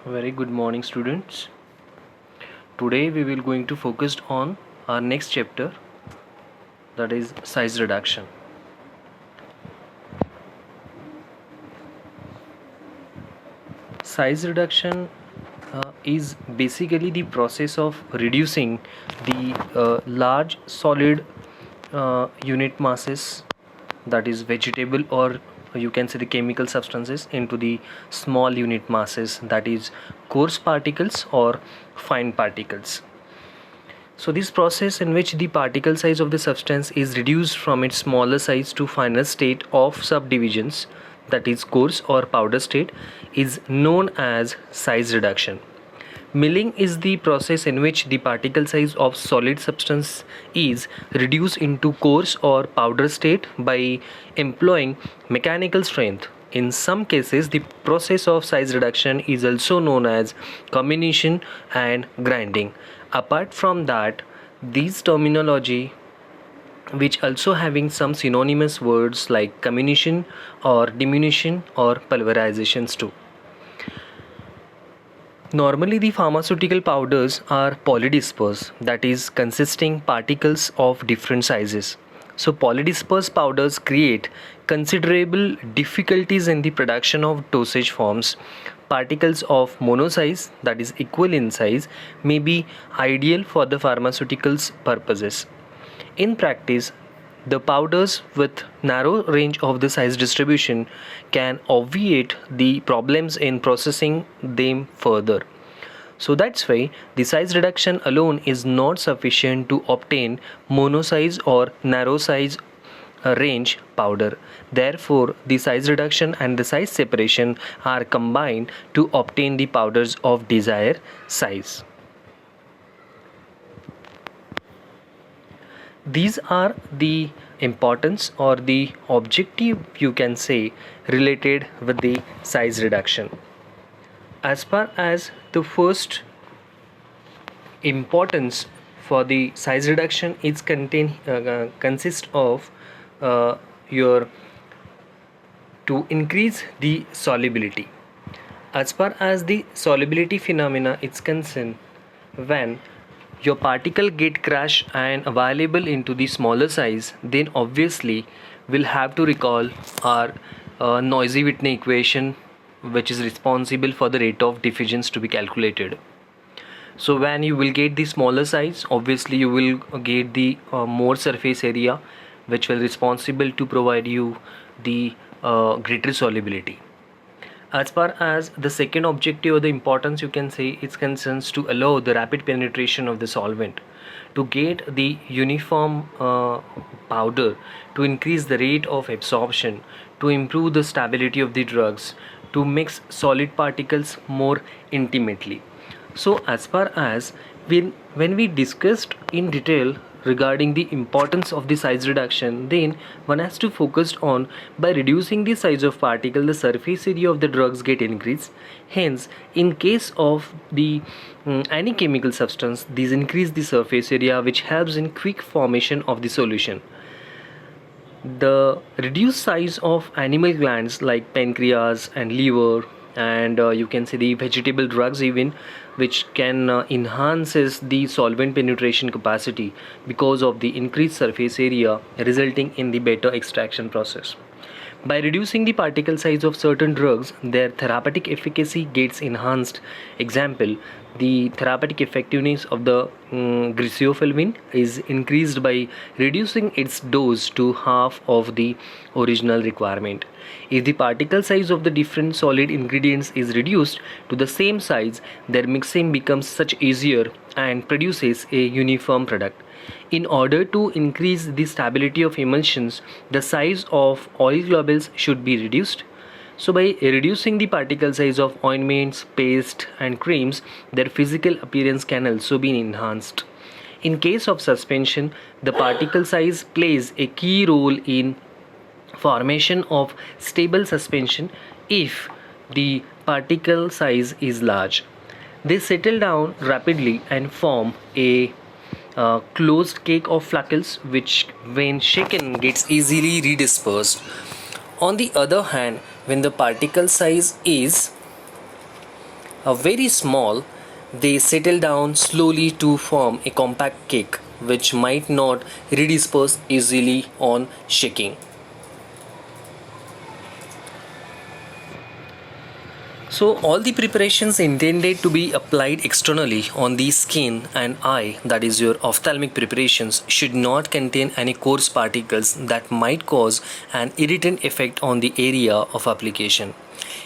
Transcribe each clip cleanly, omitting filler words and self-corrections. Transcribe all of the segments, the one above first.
Very good morning, students. Today we will going to focus on our next chapter, that is size reduction. Size reduction is basically the process of reducing the large solid unit masses, that is vegetable or you can say the chemical substances, into the small unit masses, that is coarse particles or fine particles. So this process in which the particle size of the substance is reduced from its smaller size to final state of subdivisions, that is coarse or powder state, is known as size reduction. Milling is the process in which the particle size of solid substance is reduced into coarse or powder state by employing mechanical strength. In some cases, the process of size reduction is also known as comminution and grinding. Apart from that, these terminology which also having some synonymous words like comminution or diminution or pulverizations too. Normally, the pharmaceutical powders are polydisperse, that is, consisting particles of different sizes. So, polydisperse powders create considerable difficulties in the production of dosage forms. Particles of mono size, that is, equal in size, may be ideal for the pharmaceuticals purposes. In practice, the powders with narrow range of the size distribution can obviate the problems in processing them further. So that's why the size reduction alone is not sufficient to obtain mono size or narrow size range powder. Therefore, the size reduction and the size separation are combined to obtain the powders of desired size. These are the importance or the objective, you can say, related with the size reduction. As far as the first importance for the size reduction is consist of your to increase the solubility. As far as the solubility phenomena is concerned, when your particle get crushed and available into the smaller size, then obviously we'll have to recall our Noisy-Whitney equation, which is responsible for the rate of diffusion to be calculated. So when you will get the smaller size, obviously you will get the more surface area, which will responsible to provide you the greater solubility. As far as the second objective or the importance, you can say, it concerns to allow the rapid penetration of the solvent, to get the uniform powder, to increase the rate of absorption, to improve the stability of the drugs, to mix solid particles more intimately. So as far as when we discussed in detail regarding the importance of the size reduction, then one has to focus on, by reducing the size of particle, the surface area of the drugs get increased. Hence, in case of the any chemical substance, these increase the surface area, which helps in quick formation of the solution. The reduced size of animal glands like pancreas and liver, and you can see the vegetable drugs even, which can enhances the solvent penetration capacity because of the increased surface area, resulting in the better extraction process. By reducing the particle size of certain drugs, their therapeutic efficacy gets enhanced. Example, the therapeutic effectiveness of the griseofulvin is increased by reducing its dose to half of the original requirement. If the particle size of the different solid ingredients is reduced to the same size, their mixing becomes such easier and produces a uniform product. In order to increase the stability of emulsions, the size of oil globules should be reduced. So by reducing the particle size of ointments, paste and creams, their physical appearance can also be enhanced. In case of suspension, the particle size plays a key role in formation of stable suspension. If the particle size is large, they settle down rapidly and form a closed cake of floccules, which when shaken gets easily redispersed. On the other hand, when the particle size is A very small, they settle down slowly to form a compact cake which might not redisperse easily on shaking. So all the preparations intended to be applied externally on the skin and eye, that is your ophthalmic preparations, should not contain any coarse particles that might cause an irritant effect on the area of application.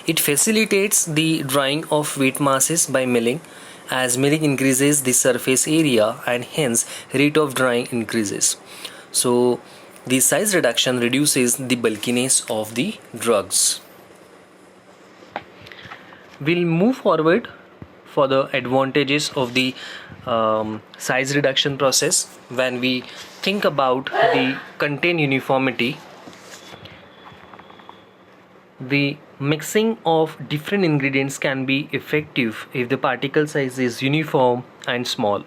It facilitates the drying of wet masses by milling, as milling increases the surface area and hence rate of drying increases. So the size reduction reduces the bulkiness of the drugs. We'll move forward for the advantages of the size reduction process. When we think about the content uniformity, the mixing of different ingredients can be effective if the particle size is uniform and small.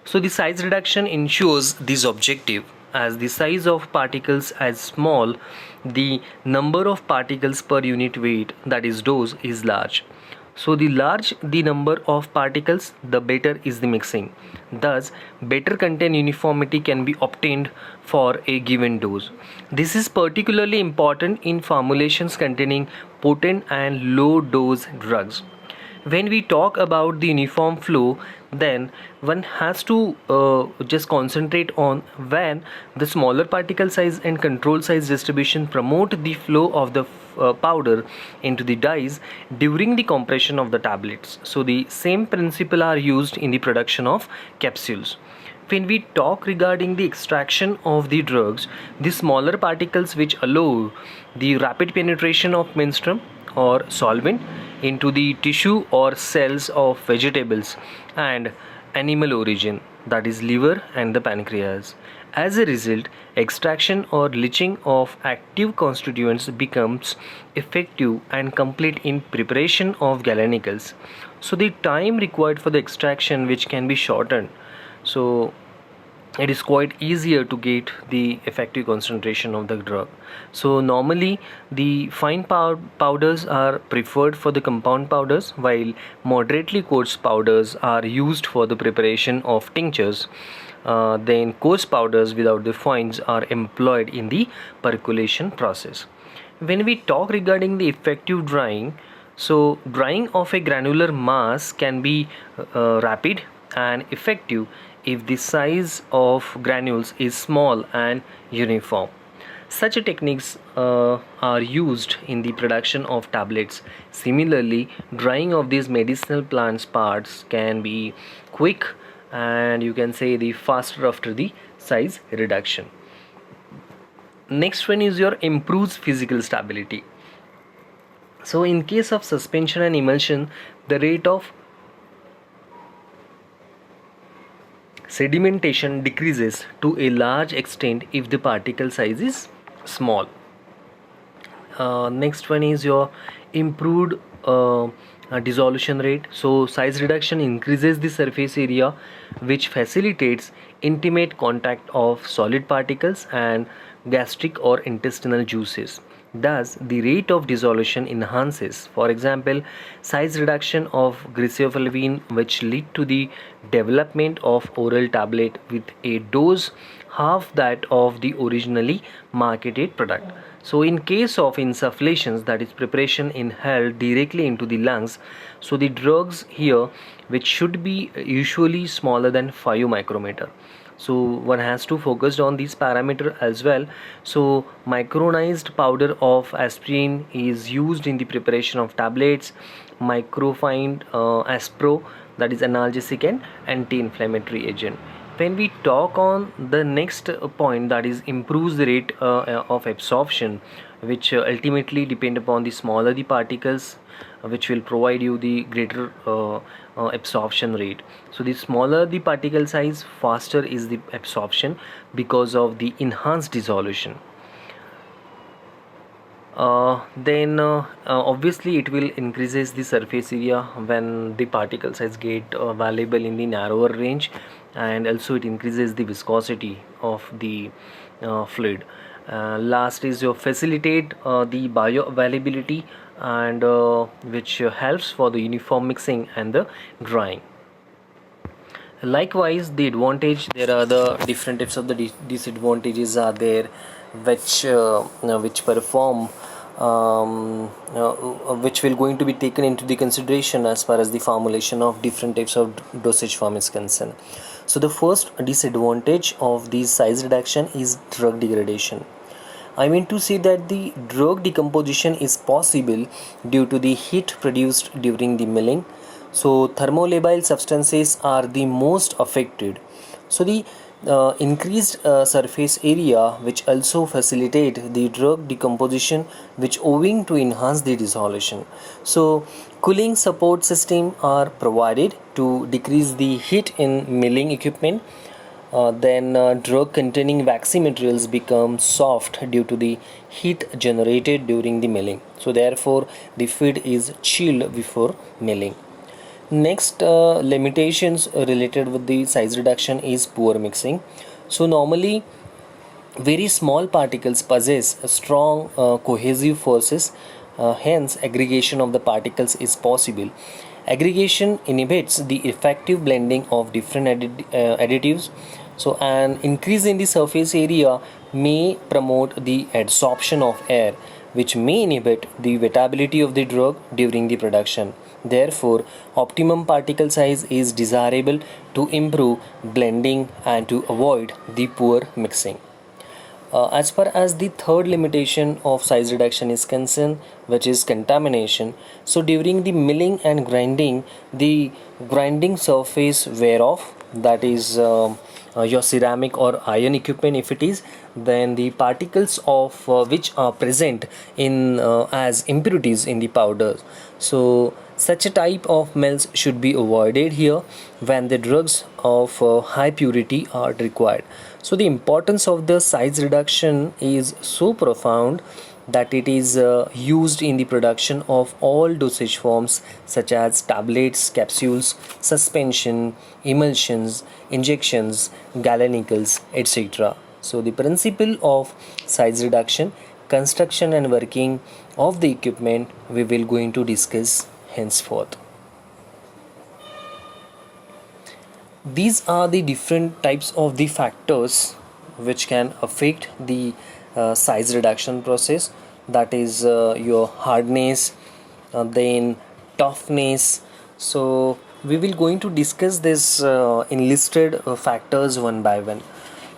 So the size reduction ensures this objective. As the size of particles is small, the number of particles per unit weight, that is dose, is large. So the large the number of particles, the better is the mixing. Thus, better content uniformity can be obtained for a given dose. This is particularly important in formulations containing potent and low dose drugs. When we talk about the uniform flow, then one has to just concentrate on when the smaller particle size and control size distribution promote the flow of the powder into the dyes during the compression of the tablets. So the same principle are used in the production of capsules. When we talk regarding the extraction of the drugs, the smaller particles which allow the rapid penetration of menstruum or solvent into the tissue or cells of vegetables and animal origin, that is liver and the pancreas. As a result, extraction or leaching of active constituents becomes effective and complete in preparation of galanicals. So the time required for the extraction which can be shortened. So it is quite easier to get the effective concentration of the drug. So normally the fine powders are preferred for the compound powders, while moderately coarse powders are used for the preparation of tinctures. Then coarse powders without the fines are employed in the percolation process. When we talk regarding the effective drying, so drying of a granular mass can be rapid and effective if the size of granules is small and uniform. Such techniques are used in the production of tablets. Similarly, drying of these medicinal plants parts can be quick and you can say the faster after the size reduction. Next one is your improves physical stability. So in case of suspension and emulsion, the rate of sedimentation decreases to a large extent if the particle size is small. Next one is your improved dissolution rate. So size reduction increases the surface area which facilitates intimate contact of solid particles and gastric or intestinal juices. Thus, the rate of dissolution enhances. For example, size reduction of griseofulvine, which lead to the development of oral tablet with a dose half that of the originally marketed product. So, in case of insufflations, that is preparation inhaled directly into the lungs, so the drugs here, which should be usually smaller than 5 micrometer. So one has to focus on these parameter as well. So micronized powder of aspirin is used in the preparation of tablets. Microfined aspro, that is analgesic and anti-inflammatory agent. When we talk on the next point, that is improves the rate of absorption, which ultimately depend upon the smaller the particles, which will provide you the greater absorption rate. So the smaller the particle size, faster is the absorption because of the enhanced dissolution. Then obviously it will increases the surface area when the particle size get available in the narrower range, and also it increases the viscosity of the fluid. Last is your facilitate the bioavailability and which helps for the uniform mixing and the drying. Likewise, the advantage, there are the different types of the disadvantages are there, which perform which will going to be taken into the consideration as far as the formulation of different types of dosage form is concerned. So the first disadvantage of the size reduction is drug degradation. I mean to say that the drug decomposition is possible due to the heat produced during the milling. So thermolabile substances are the most affected. So the increased surface area which also facilitate the drug decomposition, which owing to enhance the dissolution. So cooling support system are provided to decrease the heat in milling equipment. Then drug containing waxy materials become soft due to the heat generated during the milling. So therefore the feed is chilled before milling. Next limitations related with the size reduction is poor mixing. So normally very small particles possess a strong cohesive forces, hence aggregation of the particles is possible. Aggregation inhibits the effective blending of different additives. So an increase in the surface area may promote the adsorption of air, which may inhibit the wettability of the drug during the production. Therefore, optimum particle size is desirable to improve blending and to avoid the poor mixing. As far as the third limitation of size reduction is concerned, which is contamination, so during the milling and grinding, the grinding surface wear off, that is your ceramic or iron equipment. If it is, then the particles of which are present in as impurities in the powders. So such a type of melts should be avoided here when the drugs of high purity are required. So the importance of the size reduction is so profound that it is used in the production of all dosage forms such as tablets, capsules, suspension, emulsions, injections, galanicals, etc. So the principle of size reduction, construction and working of the equipment we will going to discuss henceforth. These are the different types of the factors which can affect the size reduction process, that is your hardness, then toughness. So we will going to discuss this enlisted factors one by one.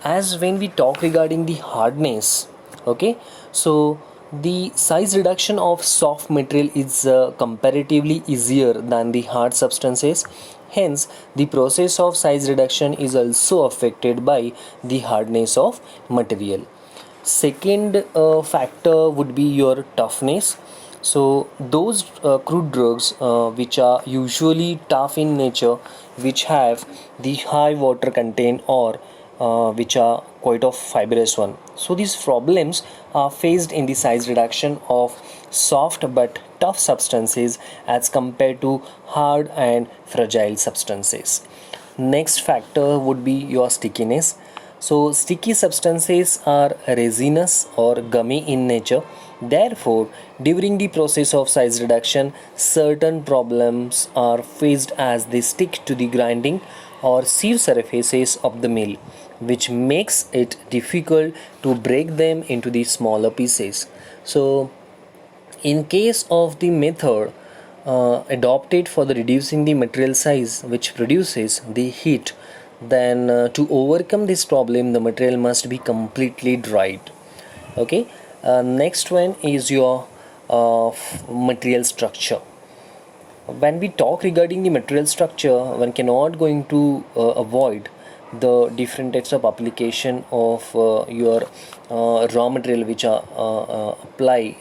As when we talk regarding the hardness, okay, so the size reduction of soft material is comparatively easier than the hard substances. Hence, the process of size reduction is also affected by the hardness of material. Second factor would be your toughness. So those crude drugs which are usually tough in nature, which have the high water content or which are quite of fibrous one. So these problems are faced in the size reduction of soft but tough substances as compared to hard and fragile substances. Next factor would be your stickiness. So sticky substances are resinous or gummy in nature. Therefore, during the process of size reduction, certain problems are faced as they stick to the grinding or sieve surfaces of the mill, which makes it difficult to break them into the smaller pieces. So in case of the method adopted for the reducing the material size which produces the heat, then to overcome this problem the material must be completely dried. Okay, next one is your material structure. When we talk regarding the material structure, one cannot going to avoid the different types of application of your raw material which are apply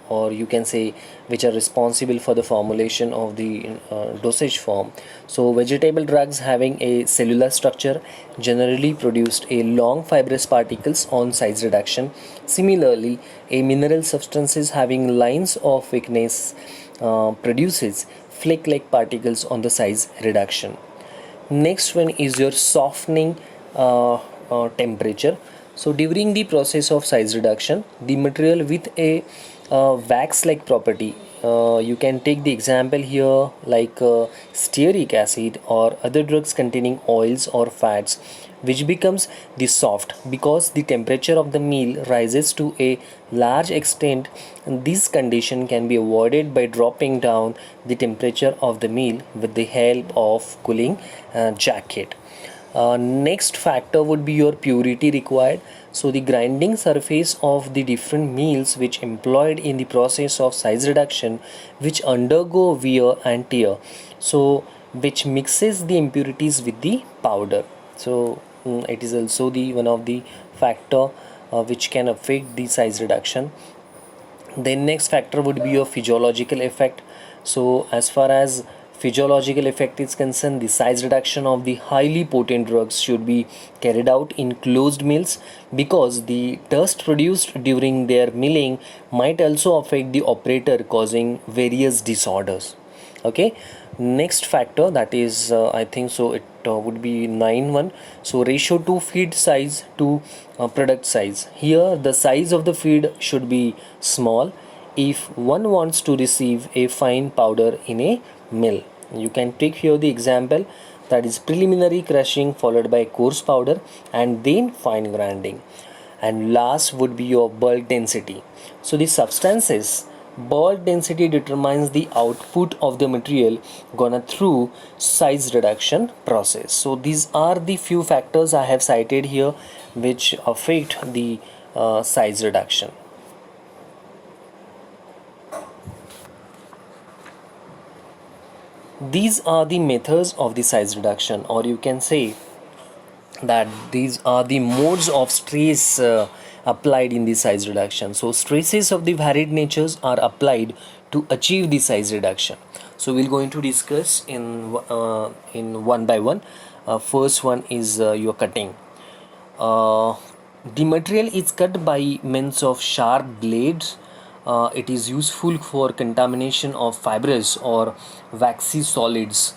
or you can say which are responsible for the formulation of the dosage form. So vegetable drugs having a cellular structure generally produced a long fibrous particles on size reduction. Similarly, a mineral substances having lines of thickness produces flake-like particles on the size reduction. Next one is your softening temperature. So during the process of size reduction, the material with a wax-like property you can take the example here like stearic acid or other drugs containing oils or fats, which becomes the soft because the temperature of the meal rises to a large extent. This condition can be avoided by dropping down the temperature of the meal with the help of cooling jacket. Next factor would be your purity required. So the grinding surface of the different meals which employed in the process of size reduction, which undergo wear and tear, so which mixes the impurities with the powder. So it is also the one of the factor which can affect the size reduction. Then next factor would be your physiological effect. So as far as physiological effect is concerned, the size reduction of the highly potent drugs should be carried out in closed mills because the dust produced during their milling might also affect the operator, causing various disorders. Okay, next factor, that is I think so it would be 9-1. So ratio to feed size to product size. Here the size of the feed should be small if one wants to receive a fine powder in a mill. You can take here the example, that is preliminary crushing followed by coarse powder and then fine grinding. And last would be your bulk density. So the substances bulk density determines the output of the material gonna through size reduction process. So these are the few factors I have cited here which affect the size reduction. These are the methods of the size reduction, or you can say that these are the modes of stress applied in the size reduction. So stresses of the varied natures are applied to achieve the size reduction. So we're going to discuss in one by one. First one is your cutting. The material is cut by means of sharp blades. It is useful for contamination of fibrous or waxy solids.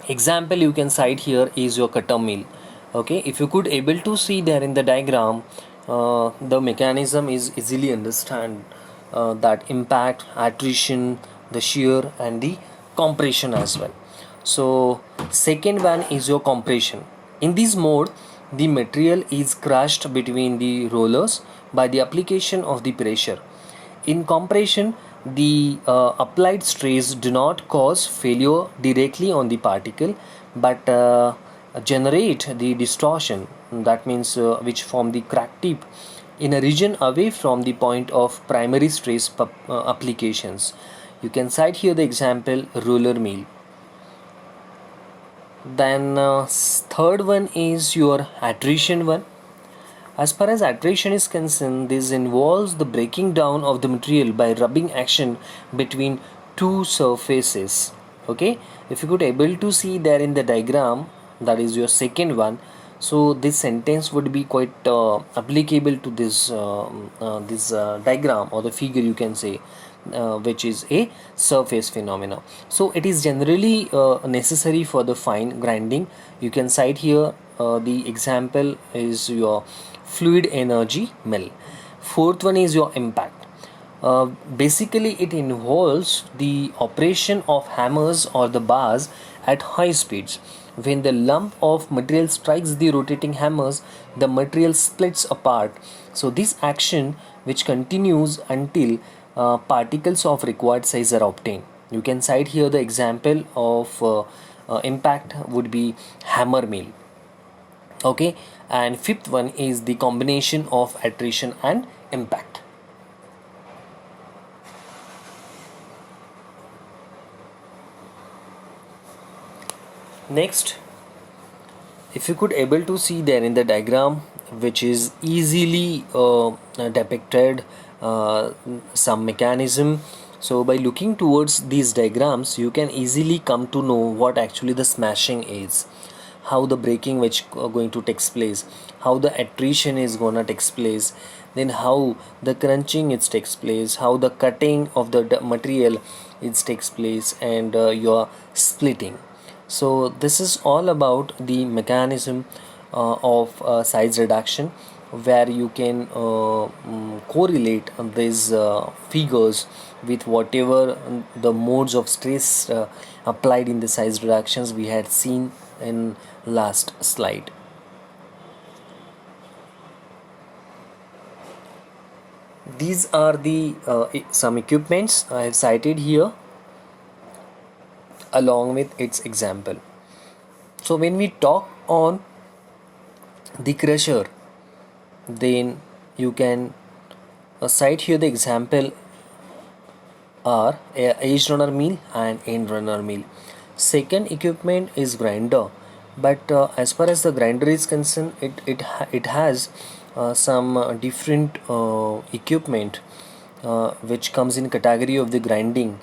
Example you can cite here is your cutter mill. Okay, if you could able to see there in the diagram, the mechanism is easily understand, that impact, attrition, the shear and the compression as well. So second one is your compression. In this mode, the material is crushed between the rollers by the application of the pressure. In compression, the applied stress do not cause failure directly on the particle but generate the distortion, that means which form the crack tip in a region away from the point of primary stress applications. You can cite here the example roller mill. Then third one is your attrition one. As far as attrition is concerned, this involves the breaking down of the material by rubbing action between two surfaces. Okay, if you could able to see there in the diagram, that is your second one. So this sentence would be quite applicable to this diagram or the figure you can say, which is a surface phenomena. So it is generally necessary for the fine grinding. You can cite here the example is your fluid energy mill. Fourth one is your impact. Basically it involves the operation of hammers or the bars at high speeds. When the lump of material strikes the rotating hammers, the material splits apart. So this action which continues until particles of required size are obtained. You can cite here the example of impact would be hammer mill. Okay, and fifth one is the combination of attrition and impact. Next, if you could able to see there in the diagram, which is easily depicted some mechanism. So by looking towards these diagrams, you can easily come to know what actually the smashing is, how the breaking which going to takes place, how the attrition is gonna takes place, then how the crunching it takes place, how the cutting of the material it takes place, and your splitting. So this is all about the mechanism of size reduction. where you can correlate these figures with whatever the modes of stress applied in the size reductions we had seen in last slide. These are the some equipments I have cited here along with its example. So when we talk on the crusher, then you can cite here the example are edge runner mill and end runner mill. Second equipment is grinder, but as far as the grinder is concerned, it has some different equipment which comes in category of the grinding.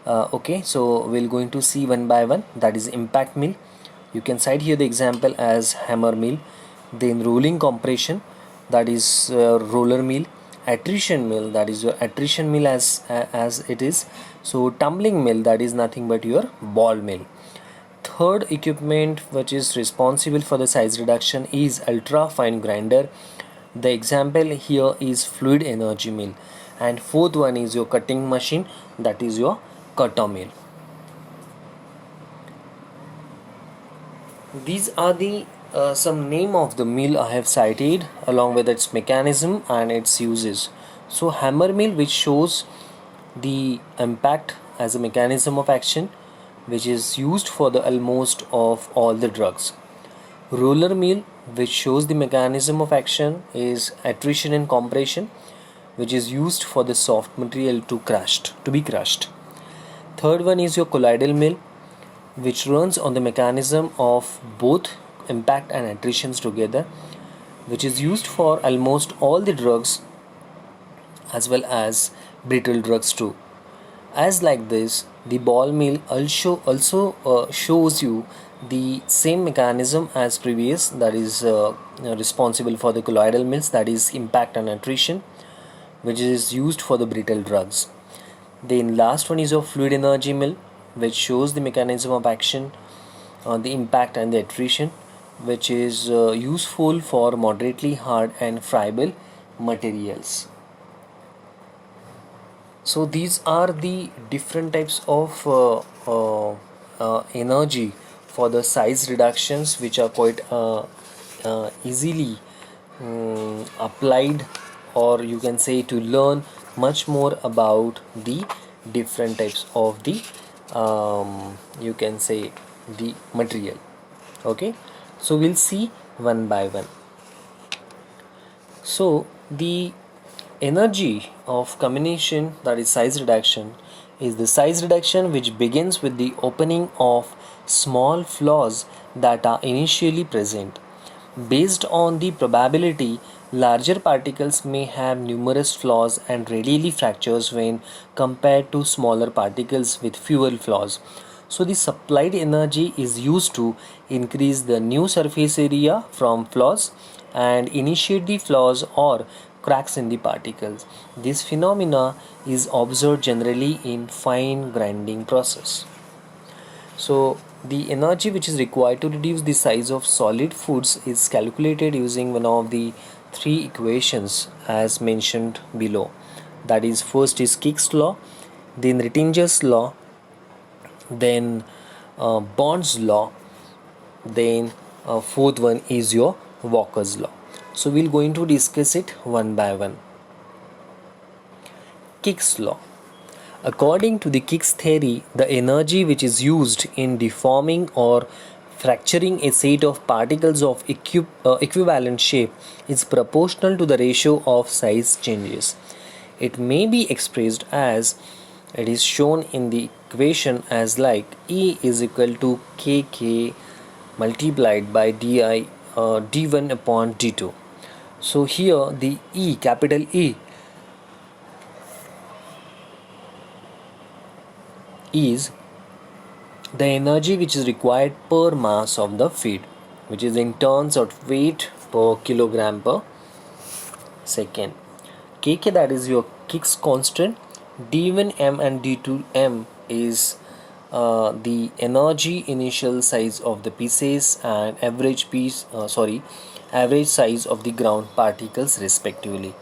Okay, so we're going to see one by one. That is impact mill. You can cite here the example as hammer mill. Then rolling compression, that is roller mill. Attrition mill, that is your attrition mill as it is. So tumbling mill, that is nothing but your ball mill. Third equipment which is responsible for the size reduction is ultra fine grinder. The example here is fluid energy mill. And fourth one is your cutting machine, that is your cutter mill. These are the some name of the mill I have cited along with its mechanism and its uses. So hammer mill, which shows the impact as a mechanism of action, which is used for the almost of all the drugs. Roller mill, which shows the mechanism of action, is attrition and compression, which is used for the soft material to be crushed. Third one is your colloidal mill, which runs on the mechanism of both impact and attritions together, which is used for almost all the drugs as well as brittle drugs too. As like this, the ball mill also shows you the same mechanism as previous, that is responsible for the colloidal mills, that is impact and attrition, which is used for the brittle drugs. Then last one is your fluid energy mill, which shows the mechanism of action on the impact and the attrition, which is useful for moderately hard and friable materials. So these are the different types of energy for the size reductions, which are quite easily applied, or you can say to learn much more about the different types of the you can say the material. Okay, so we'll see one by one. So the energy of combination, that is size reduction, is the size reduction which begins with the opening of small flaws that are initially present. Based on the probability, larger particles may have numerous flaws and readily fractures when compared to smaller particles with fewer flaws. So the supplied energy is used to increase the new surface area from flaws and initiate the flaws or cracks in the particles. This phenomena is observed generally in fine grinding process. So the energy which is required to reduce the size of solid foods is calculated using one of the three equations as mentioned below. That is, first is Kick's law, then Rittinger's law, then Bond's law, then fourth one is your Walker's law. So we're going to discuss it one by one. Kick's law. According to the Kick's theory, the energy which is used in deforming or fracturing a set of particles of equivalent shape is proportional to the ratio of size changes. It may be expressed as it is shown in the equation as like E is equal to kk multiplied by di d1 upon d2. So here the E, capital E, is the energy which is required per mass of the feed, which is in terms of weight per kilogram per second. Kk, that is your Kick's constant. d1m and d2m is the energy initial size of the pieces and average size of the ground particles respectively.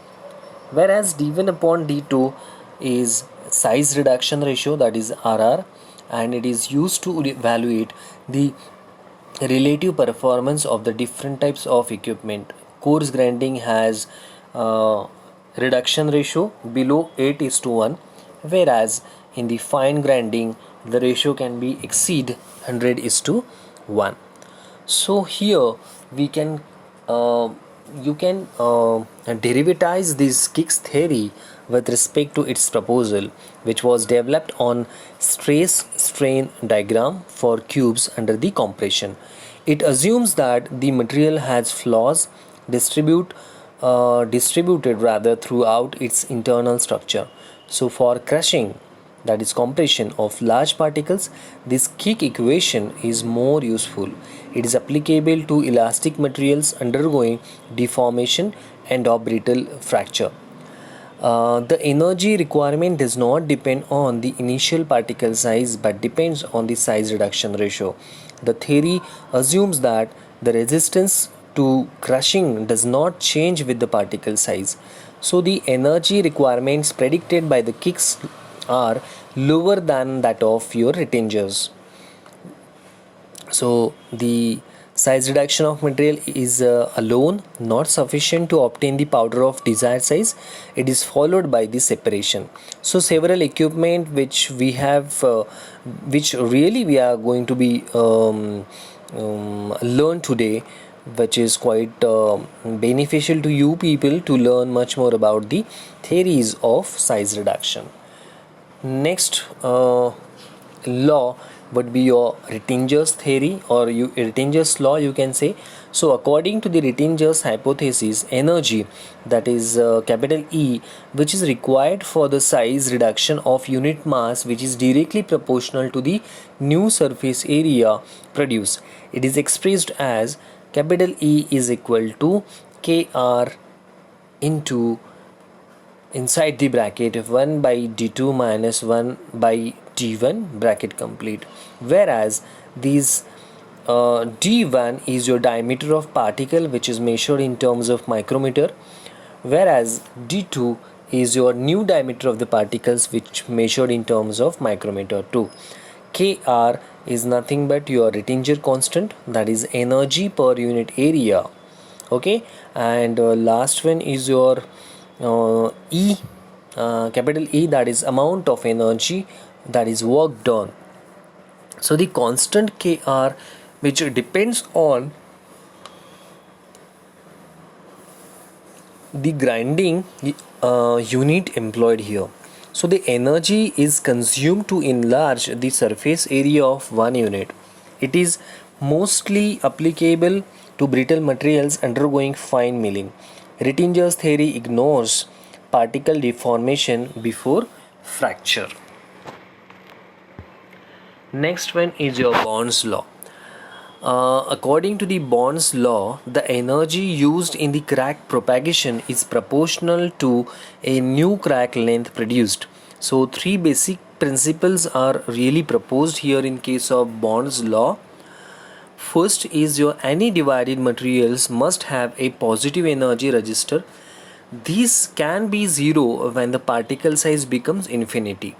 Whereas d1 upon d2 is size reduction ratio, that is RR, and it is used to evaluate the relative performance of the different types of equipment. Coarse grinding has reduction ratio below 8 is to 1, whereas in the fine grinding the ratio can be exceed 100 is to 1. So here we can you can derivatize this Kick's theory with respect to its proposal, which was developed on stress strain diagram for cubes under the compression. It assumes that the material has flaws distributed rather throughout its internal structure. So for crushing, that is compression of large particles, this Kick equation is more useful. It is applicable to elastic materials undergoing deformation and or brittle fracture. The energy requirement does not depend on the initial particle size but depends on the size reduction ratio. The theory assumes that the resistance to crushing does not change with the particle size. So the energy requirements predicted by the Kicks are lower than that of your retangers. So the size reduction of material is alone not sufficient to obtain the powder of desired size. It is followed by the separation. So several equipment which we have which really we are going to be learn today, which is quite beneficial to you people to learn much more about the theories of size reduction. Next law would be your Rettinger's theory, or Rettinger's law you can say. So according to the Rettinger's hypothesis, energy, that is capital E, which is required for the size reduction of unit mass, which is directly proportional to the new surface area produced. It is expressed as capital E is equal to Kr into inside the bracket 1 by d2 minus 1 by d1 bracket complete, whereas these d1 is your diameter of particle which is measured in terms of micrometer, whereas d2 is your new diameter of the particles which measured in terms of micrometer too. Kr is nothing but your Rettinger constant, that is energy per unit area. Okay, and last one is your E, capital E, that is amount of energy, that is work done. So the constant Kr, which depends on the grinding unit employed here. So the energy is consumed to enlarge the surface area of one unit. It is mostly applicable to brittle materials undergoing fine milling. Rettinger's theory ignores particle deformation before fracture. Next one is your Bond's law. According to the Bond's law, the energy used in the crack propagation is proportional to a new crack length produced. So three basic principles are really proposed here in case of Bond's law. First is your any divided materials must have a positive energy register. These can be zero when the particle size becomes infinity.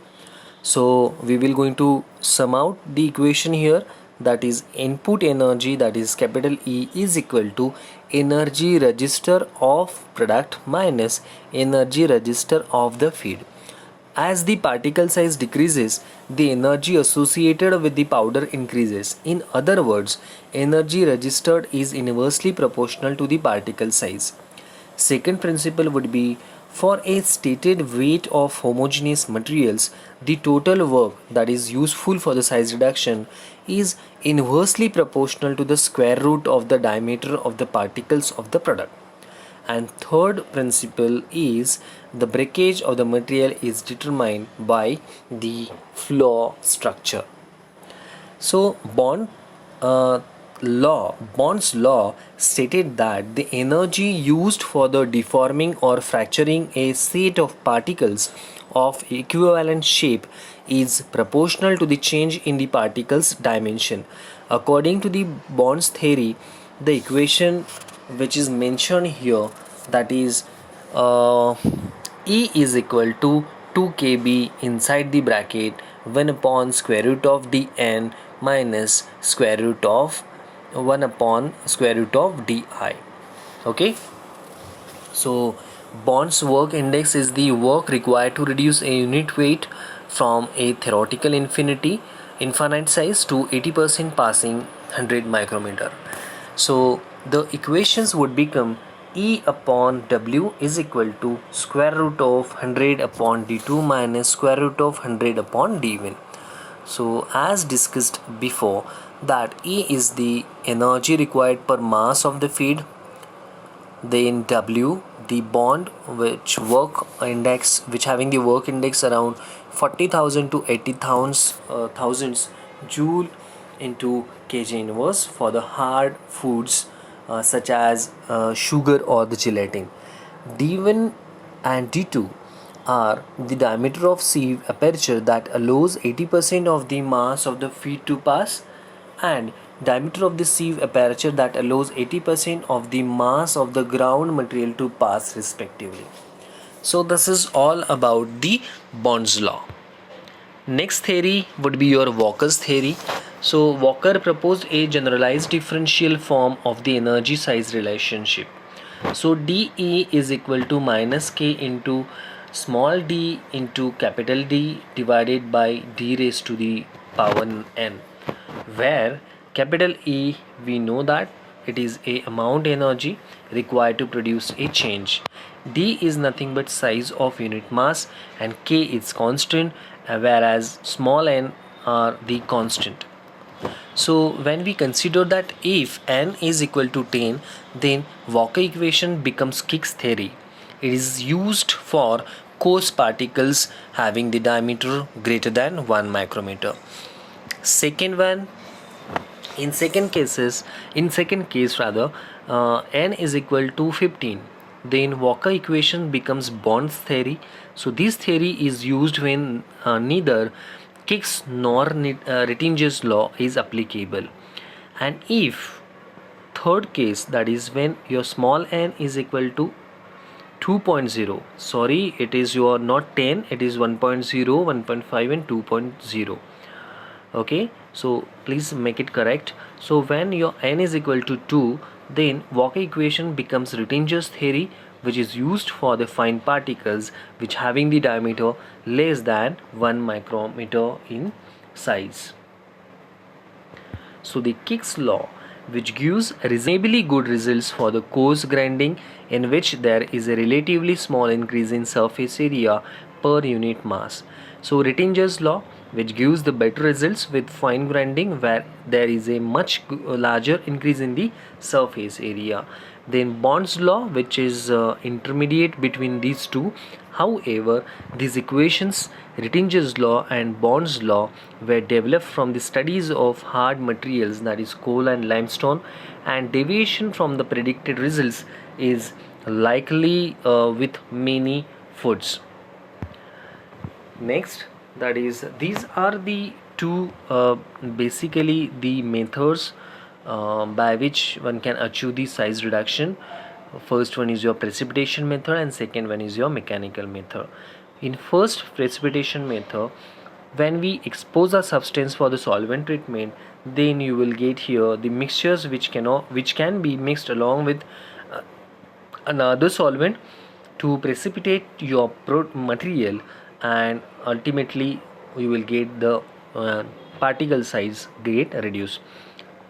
So we will going to sum out the equation here, that is input energy, that is capital E, is equal to energy register of product minus energy register of the feed. As the particle size decreases, the energy associated with the powder increases. In other words, energy registered is inversely proportional to the particle size. Second principle would be, for a stated weight of homogeneous materials, the total work that is useful for the size reduction is inversely proportional to the square root of the diameter of the particles of the product. And third principle is the breakage of the material is determined by the flaw structure. So Bond's law stated that the energy used for the deforming or fracturing a set of particles of equivalent shape is proportional to the change in the particle's dimension. According to the Bond's theory, the equation which is mentioned here, that is uh, E is equal to 2 kb inside the bracket 1 upon square root of dn minus square root of 1 upon square root of di. Okay, so Bond's work index is the work required to reduce a unit weight from a theoretical infinite size to 80% passing 100 micrometer. So the equations would become E upon W is equal to square root of 100 upon d2 minus square root of 100 upon d1. So as discussed before, that E is the energy required per mass of the feed, then W the bond which having the work index around 40,000 to 80,000 thousands joule into kg inverse for the hard foods such as sugar or the gelatin. D1 and D2 are the diameter of sieve aperture that allows 80% of the mass of the feed to pass, and diameter of the sieve aperture that allows 80% of the mass of the ground material to pass respectively. So this is all about the Bond's law. Next theory would be your Walker's theory. So Walker proposed a generalized differential form of the energy size relationship. So dE is equal to minus k into small d into capital D divided by d raised to the power n, where capital E, we know that it is a amount energy required to produce a change. D is nothing but size of unit mass and K is constant, whereas small n are the constant. So when we consider that if n is equal to 10, then Walker equation becomes Kick's theory. It is used for coarse particles having the diameter greater than 1 micrometer. Second one, in second case rather, n is equal to 15, then Walker equation becomes Bond's theory. So this theory is used when neither Kick's nor Rittinger's law is applicable. And if third case, that is when your small n is equal to 2.0, sorry, it is your not 10, it is 1.0, 1.5 and 2.0. okay, so please make it correct. So when your n is equal to 2, then Walker equation becomes Rittinger's theory, which is used for the fine particles which having the diameter less than 1 micrometer in size. So the Kick's law, which gives reasonably good results for the coarse grinding in which there is a relatively small increase in surface area per unit mass. So Rittinger's law, which gives the better results with fine grinding where there is a much larger increase in the surface area. Then Bond's law, which is intermediate between these two. However, these equations, Rittinger's law and Bond's law, were developed from the studies of hard materials, that is coal and limestone, and deviation from the predicted results is likely with many foods. Next, that is, these are the two basically the methods by which one can achieve the size reduction. First one is your precipitation method and second one is your mechanical method. In first precipitation method, when we expose a substance for the solvent treatment, then you will get here the mixtures which can be mixed along with another solvent to precipitate your material, and ultimately you will get the particle size get reduced.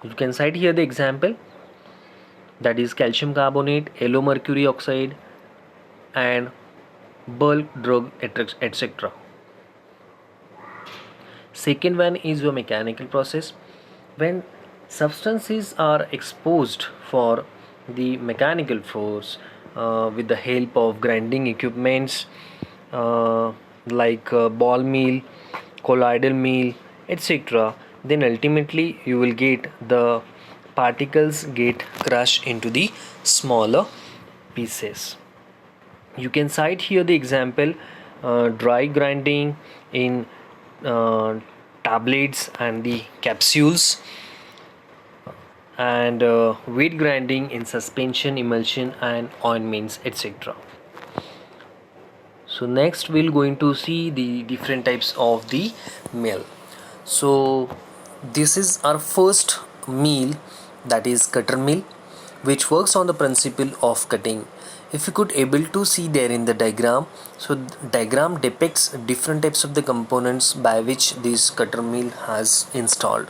You can cite here the example, that is calcium carbonate, yellow mercury oxide and bulk drug, etc. Second one is your mechanical process. When substances are exposed for the mechanical force with the help of grinding equipments like ball mill, colloidal mill, etc., then ultimately you will get the particles get crushed into the smaller pieces. You can cite here the example dry grinding in tablets and the capsules. and weight grinding in suspension, emulsion and ointments, etc. So next we're going to see the different types of the mill. So this is our first mill, that is cutter mill, which works on the principle of cutting. If you could able to see there in the diagram, so diagram depicts different types of the components by which this cutter mill has installed.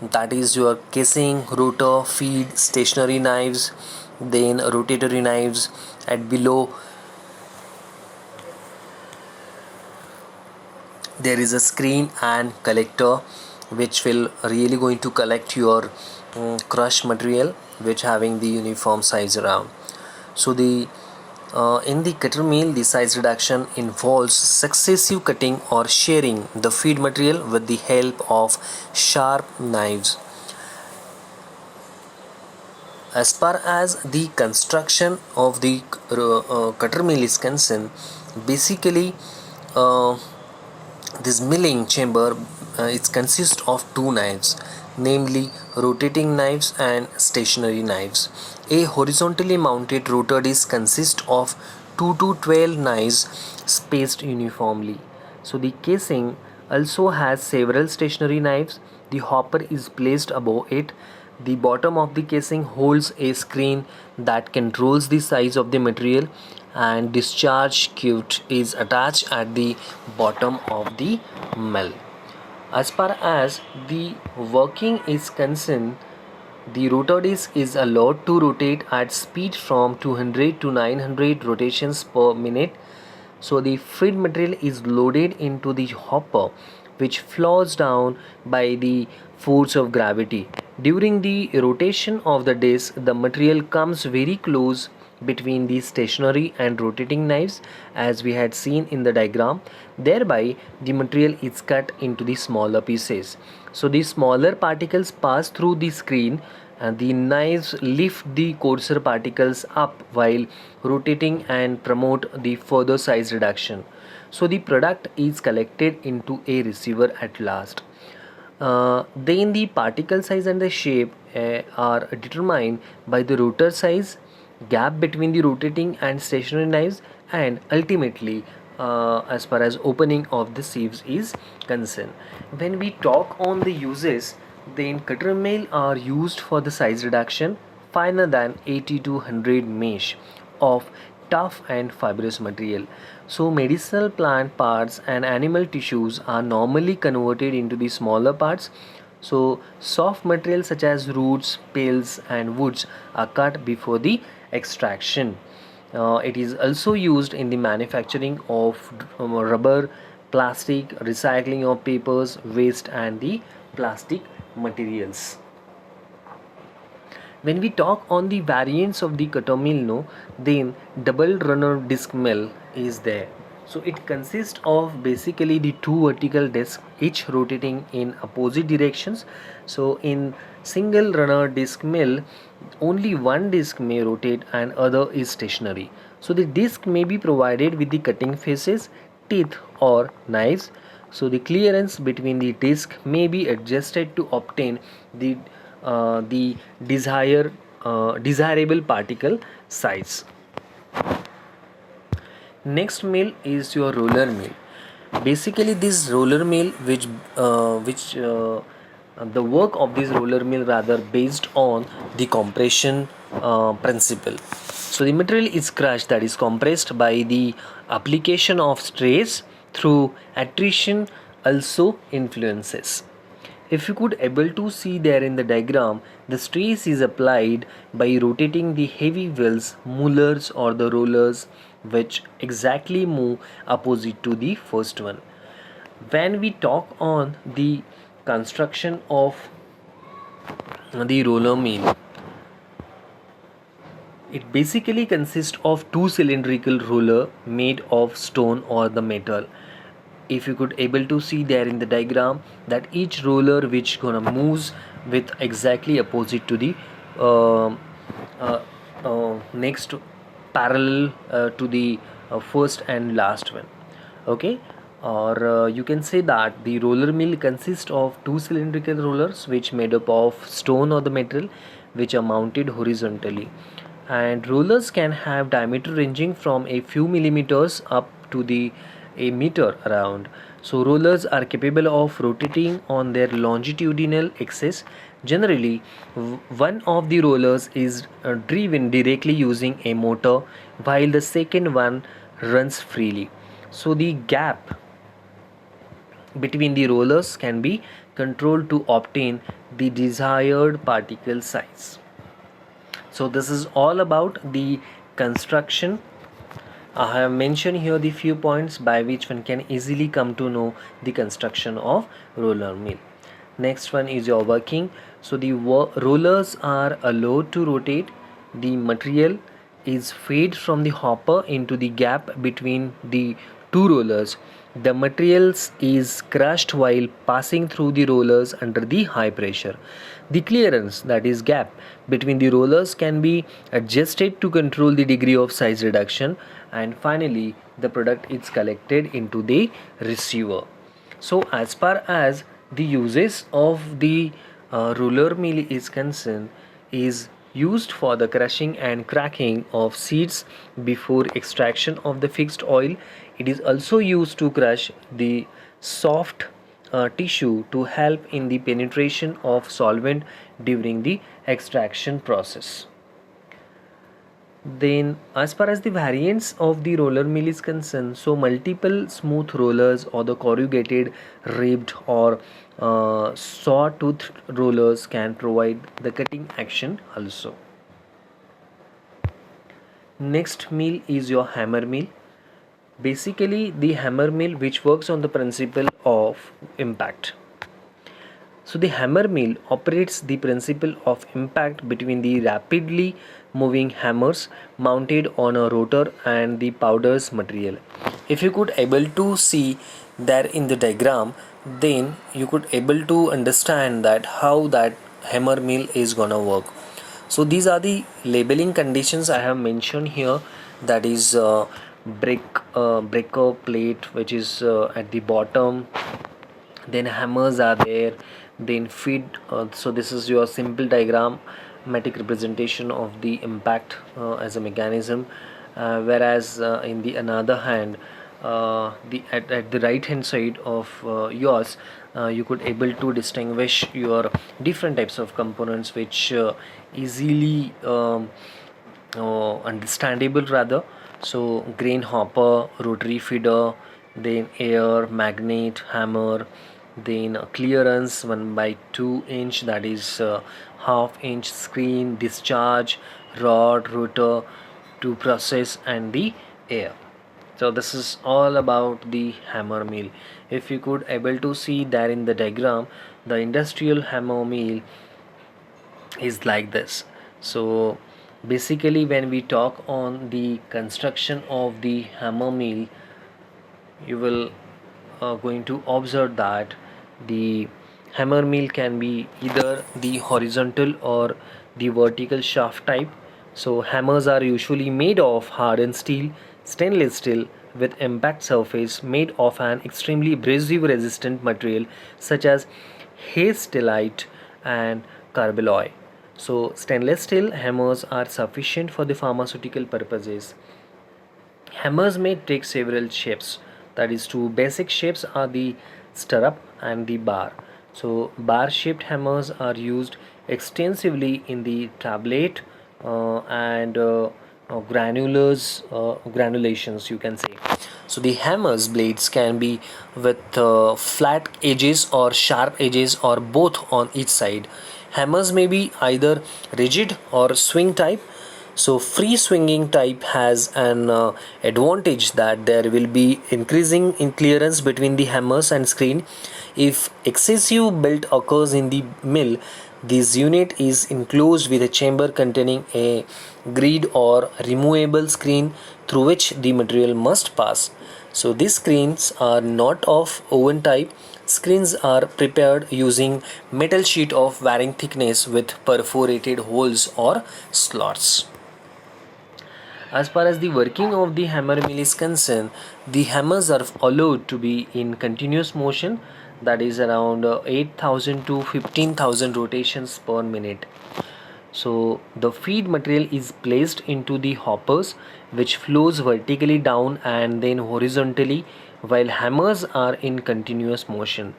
That is your casing, rotor, feed, stationary knives, then rotatory knives. At below there is a screen and collector, which will really going to collect your crush material, which having the uniform size around. So the in the cutter mill, the size reduction involves successive cutting or shearing the feed material with the help of sharp knives. As far as the construction of the cutter mill is concerned, basically uh, this milling chamber it consists of two knives, namely rotating knives and stationary knives. A horizontally mounted rotor disc consists of 2 to 12 knives spaced uniformly. So the casing also has several stationary knives. The hopper is placed above it. The bottom of the casing holds a screen that controls the size of the material, and discharge chute is attached at the bottom of the mill. As far as the working is concerned, the rotor disc is allowed to rotate at speed from 200 to 900 rotations per minute. So the feed material is loaded into the hopper, which flows down by the force of gravity. During the rotation of the disc, the material comes very close between the stationary and rotating knives, as we had seen in the diagram. Thereby the material is cut into the smaller pieces. So the smaller particles pass through the screen and the knives lift the coarser particles up while rotating and promote the further size reduction. So the product is collected into a receiver at last. Then the particle size and the shape are determined by the rotor size, gap between the rotating and stationary knives, and ultimately as far as opening of the sieves is concerned. When we talk on the uses, then cutter mill are used for the size reduction finer than 80 to 100 mesh of tough and fibrous material. So medicinal plant parts and animal tissues are normally converted into the smaller parts. So soft materials such as roots, pills and woods are cut before the extraction. It is also used in the manufacturing of rubber, plastic, recycling of papers, waste and the plastic materials. When we talk on the variants of the cutter mill, no, then double runner disc mill is there. So it consists of basically the two vertical discs, each rotating in opposite directions. So in single runner disc mill, only one disc may rotate and other is stationary. So the disc may be provided with the cutting faces, teeth or knives. So the clearance between the disc may be adjusted to obtain the desirable particle size. Next mill is your roller mill. Basically this roller mill which the work of this roller mill rather based on the compression principle. So the material is crushed, that is compressed by the application of stress through attrition also influences. If you could able to see there in the diagram, the stress is applied by rotating the heavy wheels, mullers or the rollers, which exactly move opposite to the first one. When we talk on the construction of the roller mill, it basically consists of two cylindrical roller made of stone or the metal. If you could able to see there in the diagram that each roller which gonna moves with exactly opposite to the uh, uh, next parallel to the first and last one. Okay, or you can say that the roller mill consists of two cylindrical rollers which made up of stone or the metal, which are mounted horizontally, and rollers can have diameter ranging from a few millimeters up to the a meter around. So rollers are capable of rotating on their longitudinal axis. Generally, one of the rollers is driven directly using a motor while the second one runs freely. So the gap between the rollers can be controlled to obtain the desired particle size. So this is all about the construction. I have mentioned here the few points by which one can easily come to know the construction of roller mill. Next one is your working. So the rollers are allowed to rotate. The material is fed from the hopper into the gap between the two rollers. The materials is crushed while passing through the rollers under the high pressure. The clearance, that is gap, between the rollers can be adjusted to control the degree of size reduction, and finally the product is collected into the receiver. So as far as the uses of the roller mill is concerned, is used for the crushing and cracking of seeds before extraction of the fixed oil. It is also used to crush the soft tissue to help in the penetration of solvent during the extraction process. Then, as far as the variants of the roller mill is concerned, so multiple smooth rollers or the corrugated, ribbed or sawtooth rollers can provide the cutting action also. Next mill is your hammer mill. Basically, the hammer mill which works on the principle of impact. So the hammer mill operates the principle of impact between the rapidly moving hammers mounted on a rotor and the powders material. If you could able to see there in the diagram, then you could able to understand that how that hammer mill is gonna work. So these are the labeling conditions I have mentioned here. That is breaker plate which is at the bottom, then hammers are there, then feed. So this is your simple diagrammatic representation of the impact as a mechanism, whereas in the another hand, at the right hand side of yours, you could able to distinguish your different types of components which easily understandable rather. So grain hopper, rotary feeder, then air magnet hammer, then clearance 1/2 inch, that is half-inch screen, discharge rod, rotor to process, and the air. So this is all about the hammer mill. If you could able to see there in the diagram, the industrial hammer mill is like this. So basically when we talk on the construction of the hammer mill, you will going to observe that the hammer mill can be either the horizontal or the vertical shaft type. So hammers are usually made of hardened steel, stainless steel with impact surface made of an extremely abrasive resistant material such as hastellite and carbaloy. So stainless steel hammers are sufficient for the pharmaceutical purposes. Hammers may take several shapes. That is, two basic shapes are the stirrup and the bar. So bar shaped hammers are used extensively in the tablet and granulations, you can say. So the hammers blades can be with flat edges or sharp edges or both on each side. Hammers may be either rigid or swing type. So free swinging type has an advantage that there will be increasing in clearance between the hammers and screen. If excessive belt occurs in the mill, this unit is enclosed with a chamber containing a grid or removable screen through which the material must pass. So these screens are not of oven type. Screens are prepared using metal sheet of varying thickness with perforated holes or slots. As far as the working of the hammer mill is concerned, the hammers are allowed to be in continuous motion, that is around 8,000 to 15,000 rotations per minute. So the feed material is placed into the hoppers, which flows vertically down and then horizontally, while hammers are in continuous motion.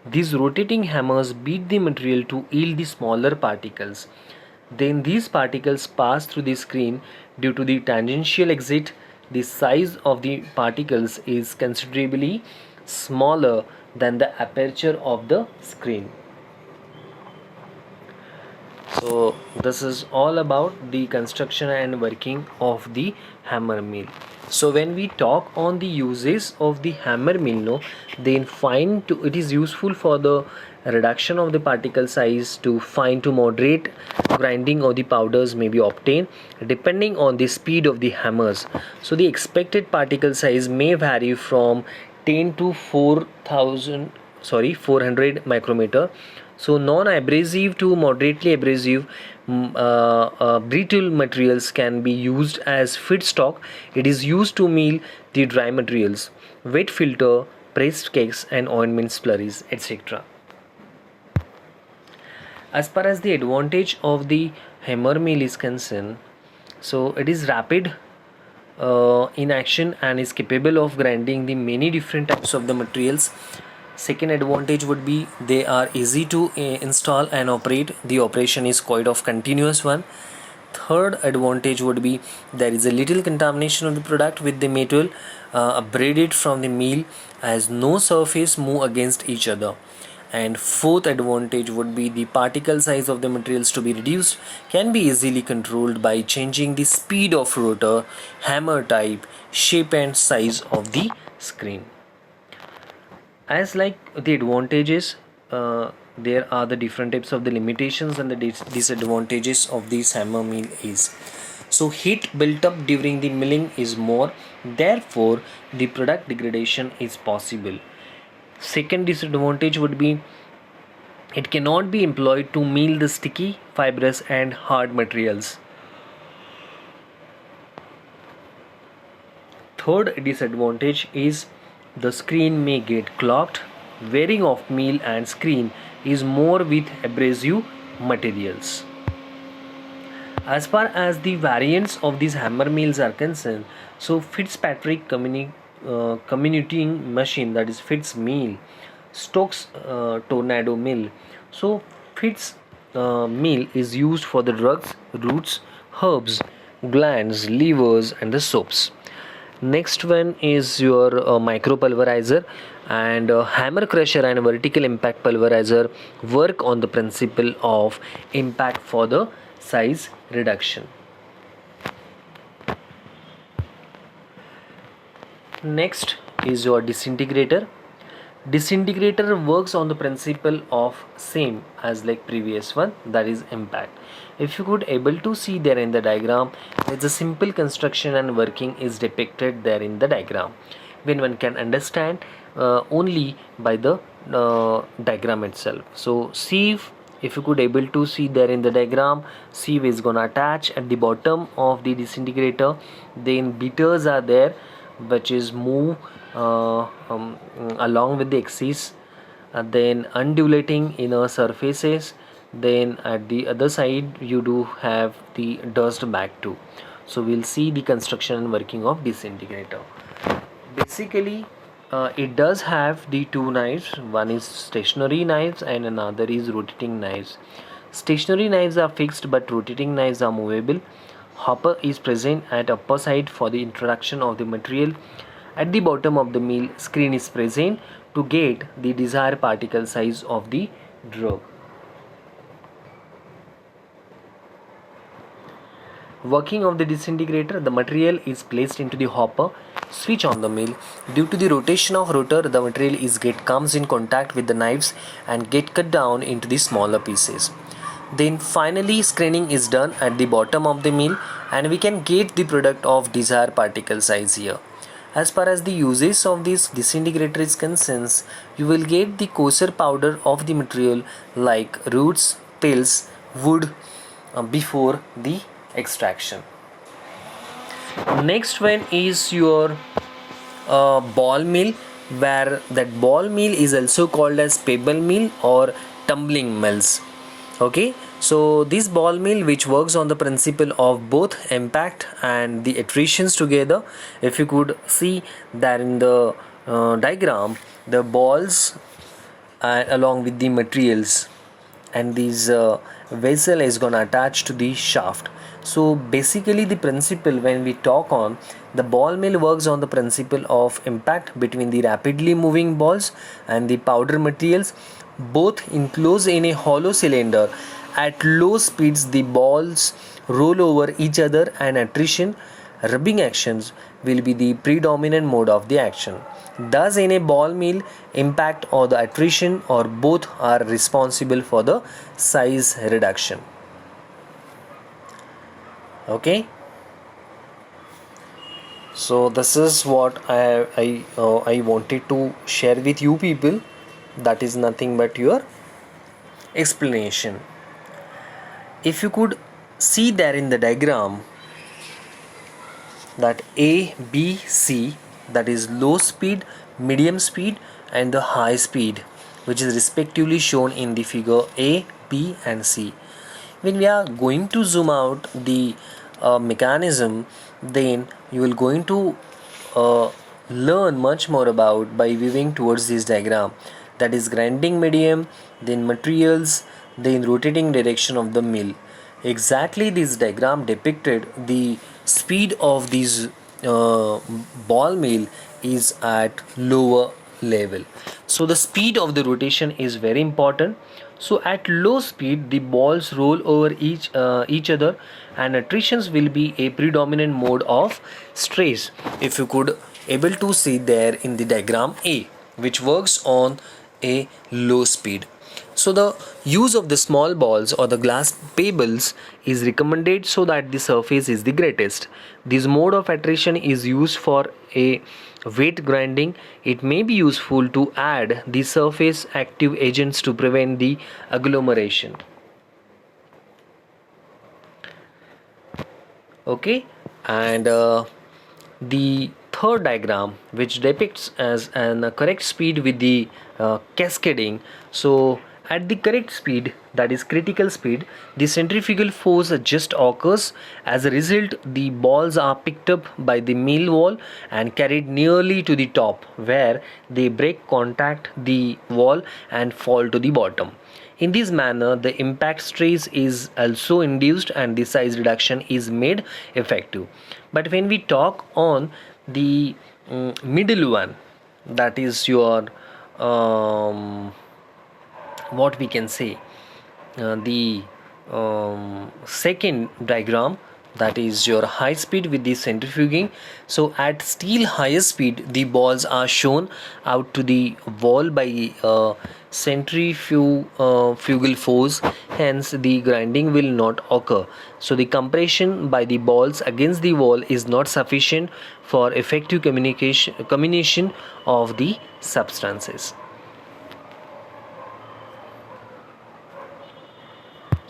These rotating hammers beat the material to yield the smaller particles. Then these particles pass through the screen. Due to the tangential exit, the size of the particles is considerably smaller than the aperture of the screen. So this is all about the construction and working of the hammer mill. So when we talk on the uses of the hammer mill, no, then it is useful for the reduction of the particle size, to fine to moderate grinding of the powders may be obtained depending on the speed of the hammers. So the expected particle size may vary from 10 to 400 micrometer. So non-abrasive to moderately abrasive brittle materials can be used as feedstock. It is used to mill the dry materials, wet filter, pressed cakes and ointment slurries, etc. As far as the advantage of the hammer mill is concerned, so it is rapid in action and is capable of grinding the many different types of the materials. Second advantage would be they are easy to install and operate. The operation is quite of continuous one. Third advantage would be there is a little contamination of the product with the metal abraded from the mill, as no surface move against each other. And fourth advantage would be the particle size of the materials to be reduced can be easily controlled by changing the speed of rotor, hammer type, shape and size of the screen. As like the advantages, there are the different types of the limitations and the disadvantages of this hammer mill is. So heat built up during the milling is more, therefore the product degradation is possible. Second disadvantage would be it cannot be employed to mill the sticky, fibrous and hard materials. Third disadvantage is the screen may get clogged. Wearing of mill and screen is more with abrasive materials. As far as the variants of these hammer mills are concerned, so Fitzpatrick commuting machine, that is Fitz mill, Stokes tornado mill. So Fitz mill is used for the drugs, roots, herbs, glands, livers and the soaps. Next one is your micro pulverizer, and hammer crusher and vertical impact pulverizer work on the principle of impact for the size reduction. Next is your disintegrator. Disintegrator works on the principle of same as like previous one, that is impact. If you could able to see there in the diagram, there's a simple construction and working is depicted there in the diagram, when one can understand only by the diagram itself. So sieve, if you could able to see there in the diagram, sieve is gonna attach at the bottom of the disintegrator. Then beaters are there which is move along with the axis, then undulating inner surfaces. Then at the other side you do have the dust bag too. So we'll see the construction and working of disintegrator. Basically it does have the two knives, one is stationary knives and another is rotating knives. Stationary knives are fixed but rotating knives are movable. Hopper is present at upper side for the introduction of the material. At the bottom of the mill, screen is present to get the desired particle size of the drug. Working of the disintegrator, the material is placed into the hopper, switch on the mill. Due to the rotation of rotor, the material comes in contact with the knives and get cut down into the smaller pieces. Then finally screening is done at the bottom of the mill and we can get the product of desired particle size here. As far as the uses of this disintegrator is concerned, you will get the coarser powder of the material like roots, pills, wood before the extraction. Next one is your ball mill, where that ball mill is also called as pebble mill or tumbling mills. Okay, so this ball mill which works on the principle of both impact and the attritions together. If you could see that in the diagram, the balls along with the materials, and this vessel is gonna attach to the shaft. So basically the principle, when we talk on, the ball mill works on the principle of impact between the rapidly moving balls and the powder materials, both enclosed in a hollow cylinder. At low speeds the balls roll over each other, and attrition, rubbing actions, will be the predominant mode of the action. Thus, in a ball mill, impact or the attrition or both are responsible for the size reduction. Okay. So this is what I wanted to share with you people. That is nothing but your explanation. If you could see there in the diagram, that A, B, C, that is low speed, medium speed and the high speed, which is respectively shown in the figure A, B and C. When we are going to zoom out the mechanism, then you will going to learn much more about by viewing towards this diagram, that is grinding medium, then materials, then rotating direction of the mill. Exactly, this diagram depicted the speed of this ball mill is at lower level. So the speed of the rotation is very important. So at low speed the balls roll over each other, and attritions will be a predominant mode of stress. If you could able to see there in the diagram A, which works on a low speed. So the use of the small balls or the glass pebbles is recommended so that the surface is the greatest. This mode of attrition is used for a wet grinding. It may be useful to add the surface active agents to prevent the agglomeration. Okay, and the third diagram, which depicts as a correct speed with the cascading. So at the correct speed, that is critical speed, the centrifugal force just occurs. As a result, the balls are picked up by the mill wall and carried nearly to the top, where they break contact the wall and fall to the bottom. In this manner, the impact stress is also induced and the size reduction is made effective. But when we talk on the middle one, that is your what we can say, the second diagram, that is your high speed with the centrifuging. So at still higher speed the balls are shown out to the wall by centrifugal force, hence the grinding will not occur. So the compression by the balls against the wall is not sufficient for effective combination of the substances.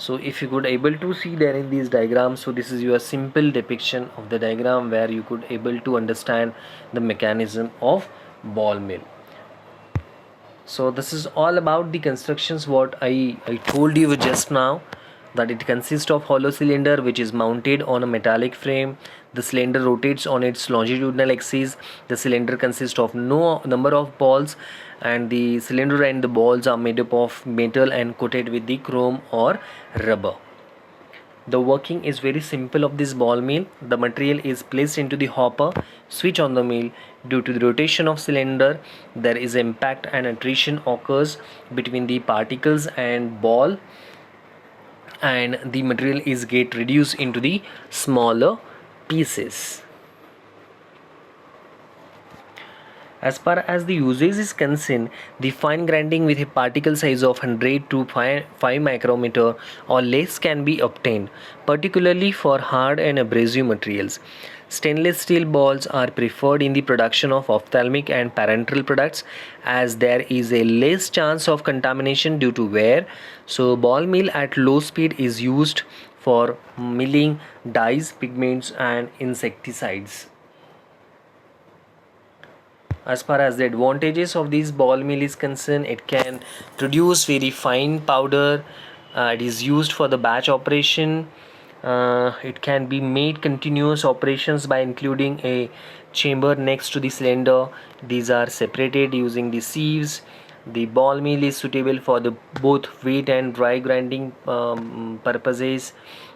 So if you could able to see there in these diagrams, so this is your simple depiction of the diagram where you could able to understand the mechanism of ball mill. So this is all about the constructions what I told you just now, that it consists of hollow cylinder which is mounted on a metallic frame. The cylinder rotates on its longitudinal axis. The cylinder consists of no number of balls, and the cylinder and the balls are made up of metal and coated with the chrome or rubber. The working is very simple of this ball mill. The material is placed into the hopper, switch on the mill. Due to the rotation of cylinder, there is impact and attrition occurs between the particles and ball, and the material is get reduced into the smaller pieces. As far as the usage is concerned, the fine grinding with a particle size of 100 to 5 micrometer or less can be obtained, particularly for hard and abrasive materials. Stainless steel balls are preferred in the production of ophthalmic and parenteral products, as there is a less chance of contamination due to wear. So ball mill at low speed is used for milling dyes, pigments and insecticides. As far as the advantages of this ball mill is concerned, it can produce very fine powder. It is used for the batch operation. It can be made continuous operations by including a chamber next to the cylinder. These are separated using the sieves. The ball mill is suitable for the both wet and dry grinding purposes.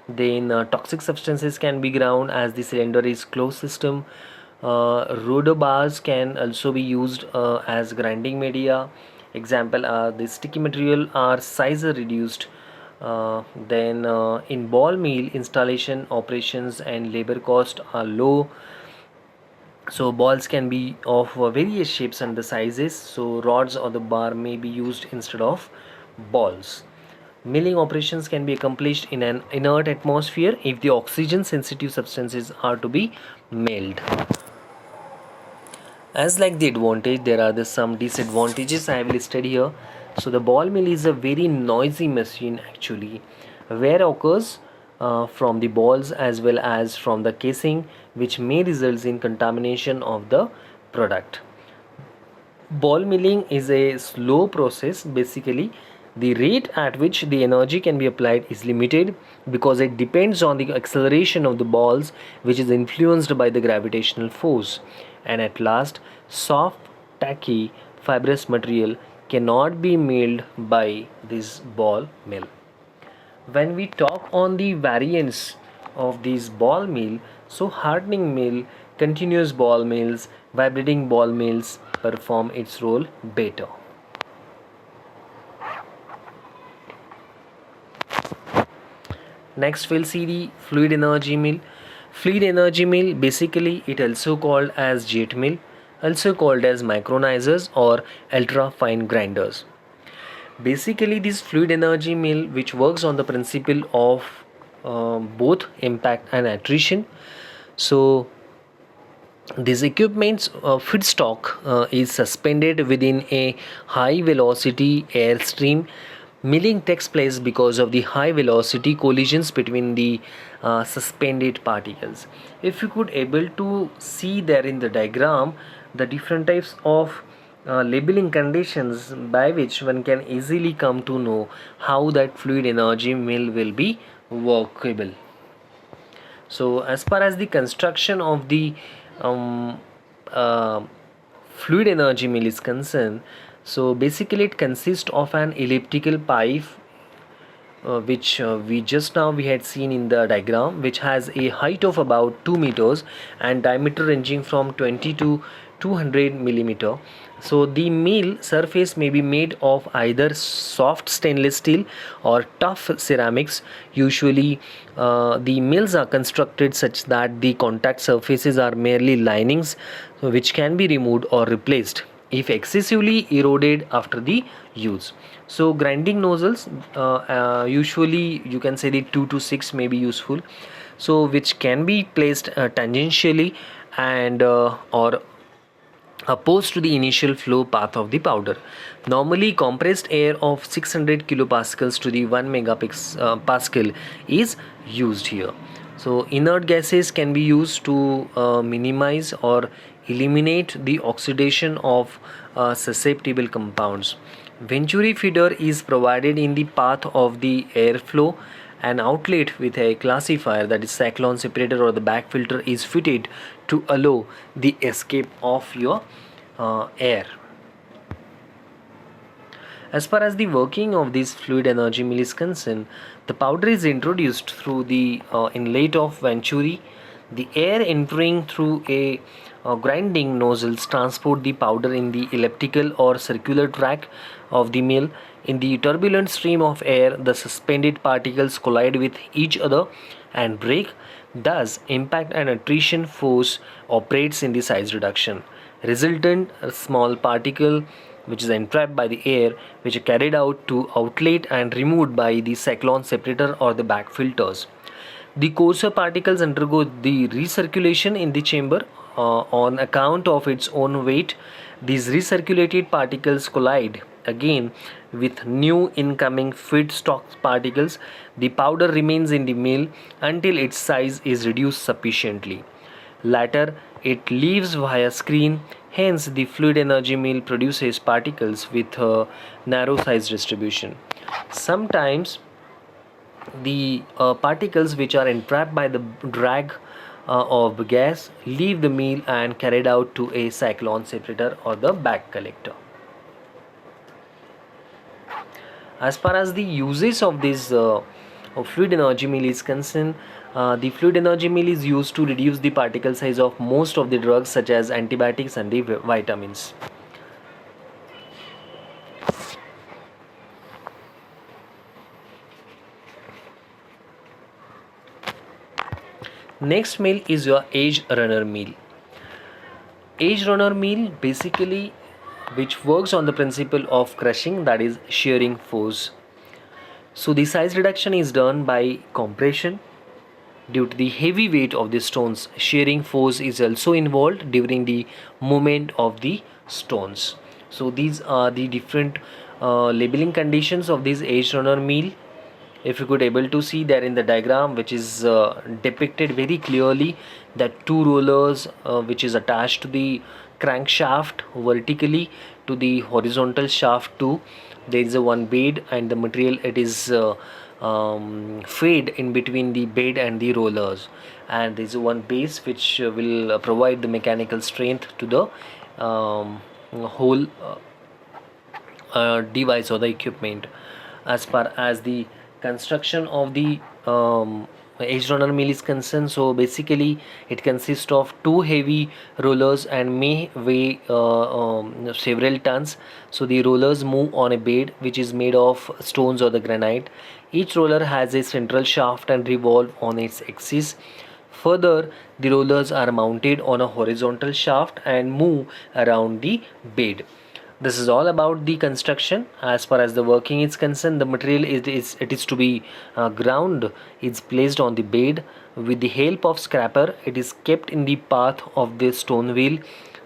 Then toxic substances can be ground as the cylinder is closed system. Roller bars can also be used as grinding media. Example, the sticky material are size reduced. Then in ball mill installation, operations and labor cost are low. So balls can be of various shapes and the sizes. So rods or the bar may be used instead of balls. Milling operations can be accomplished in an inert atmosphere if the oxygen sensitive substances are to be milled. As like the advantage, there are some disadvantages I have listed here. So the ball mill is a very noisy machine actually. Wear occurs from the balls as well as from the casing, which may result in contamination of the product. Ball milling is a slow process. Basically, the rate at which the energy can be applied is limited because it depends on the acceleration of the balls, which is influenced by the gravitational force. And at last, soft, tacky, fibrous material cannot be milled by this ball mill. When we talk on the variants of this ball mill, so hardening mill, continuous ball mills, vibrating ball mills perform its role better. Next we'll see the fluid energy mill. Fluid energy mill, basically it also called as jet mill, also called as micronizers or ultra fine grinders. Basically this fluid energy mill, which works on the principle of both impact and attrition. So this equipment's feedstock is suspended within a high velocity airstream. Milling takes place because of the high velocity collisions between the suspended particles. If you could able to see there in the diagram the different types of labeling conditions by which one can easily come to know how that fluid energy mill will be workable. So as far as the construction of the fluid energy mill is concerned, so basically it consists of an elliptical pipe which we had seen in the diagram, which has a height of about 2 meters and diameter ranging from 20 to 200 millimeter. So the mill surface may be made of either soft stainless steel or tough ceramics. Usually the mills are constructed such that the contact surfaces are merely linings which can be removed or replaced if excessively eroded after the use. So grinding nozzles, usually you can say the 2 to 6 may be useful, so which can be placed tangentially and or opposed to the initial flow path of the powder. Normally compressed air of 600 kilopascals to the 1 megapascal is used here. So inert gases can be used to minimize or eliminate the oxidation of susceptible compounds. Venturi feeder is provided in the path of the airflow. An outlet with a classifier, that is cyclone separator or the back filter, is fitted to allow the escape of your air. As far as the working of this fluid energy mill is concerned, the powder is introduced through the inlet of venturi. The air entering through a grinding nozzles transport the powder in the elliptical or circular track of the mill. In the turbulent stream of air, the suspended particles collide with each other and break. Thus, impact and attrition force operates in the size reduction. Resultant small particle which is entrapped by the air, which are carried out to outlet and removed by the cyclone separator or the back filters. The coarser particles undergo the recirculation in the chamber on account of its own weight. These recirculated particles collide again with new incoming feedstock particles. The powder remains in the mill until its size is reduced sufficiently. Later, it leaves via screen. Hence, the fluid energy mill produces particles with a narrow size distribution. Sometimes the particles which are entrapped by the drag of gas leave the mill and carried out to a cyclone separator or the bag collector. As far as the uses of this fluid energy mill is concerned, the fluid energy mill is used to reduce the particle size of most of the drugs such as antibiotics and the vitamins. Next mill is your edge runner mill. Edge runner mill basically which works on the principle of crushing, that is shearing force. So the size reduction is done by compression. Due to the heavy weight of the stones, shearing force is also involved during the movement of the stones. So these are the different labeling conditions of this edge runner mill. If you could able to see there in the diagram, which is depicted very clearly, that two rollers which is attached to the crankshaft vertically to the horizontal shaft too. There is a one bed and the material it is fade in between the bed and the rollers, and there is one base which will provide the mechanical strength to the whole device or the equipment. As far as the construction of the edge runner mill is concerned, so basically it consists of two heavy rollers and may weigh several tons. So the rollers move on a bed which is made of stones or the granite. Each roller has a central shaft and revolve on its axis. Further, the rollers are mounted on a horizontal shaft and move around the bed. This is all about the construction. As far as the working is concerned, the material is to be ground is placed on the bed. With the help of scraper, it is kept in the path of the stone wheel.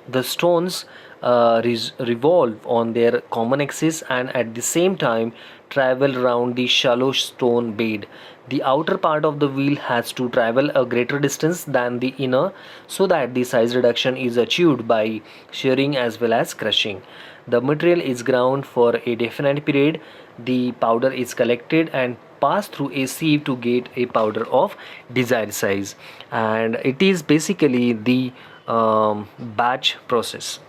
The stones revolve on their common axis and at the same time travel around the shallow stone bed. The outer part of the wheel has to travel a greater distance than the inner, so that the size reduction is achieved by shearing as well as crushing. The material is ground for a definite period. The powder is collected and passed through a sieve to get a powder of desired size, and it is basically the batch process.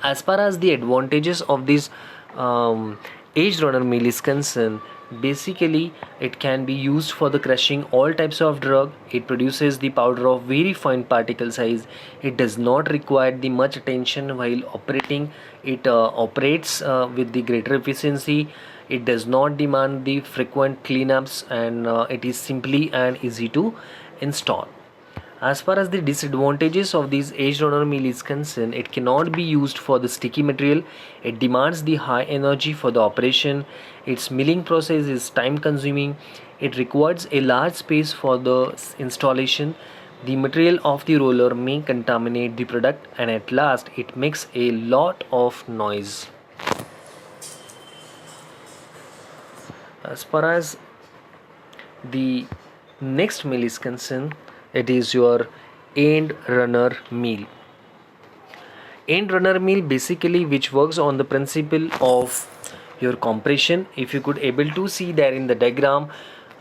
As far as the advantages of this edge runner mill is concerned, basically it can be used for the crushing all types of drug. It produces the powder of very fine particle size. It does not require the much attention while operating. It operates with the greater efficiency. It does not demand the frequent cleanups, and it is simply and easy to install. As far as the disadvantages of this edge runner mill is concerned, it cannot be used for the sticky material. It demands the high energy for the operation. Its milling process is time consuming. It requires a large space for the installation. The material of the roller may contaminate the product, and at last it makes a lot of noise. As far as the next mill is concerned, it is your end runner mill. End runner mill basically which works on the principle of your compression. If you could able to see there in the diagram,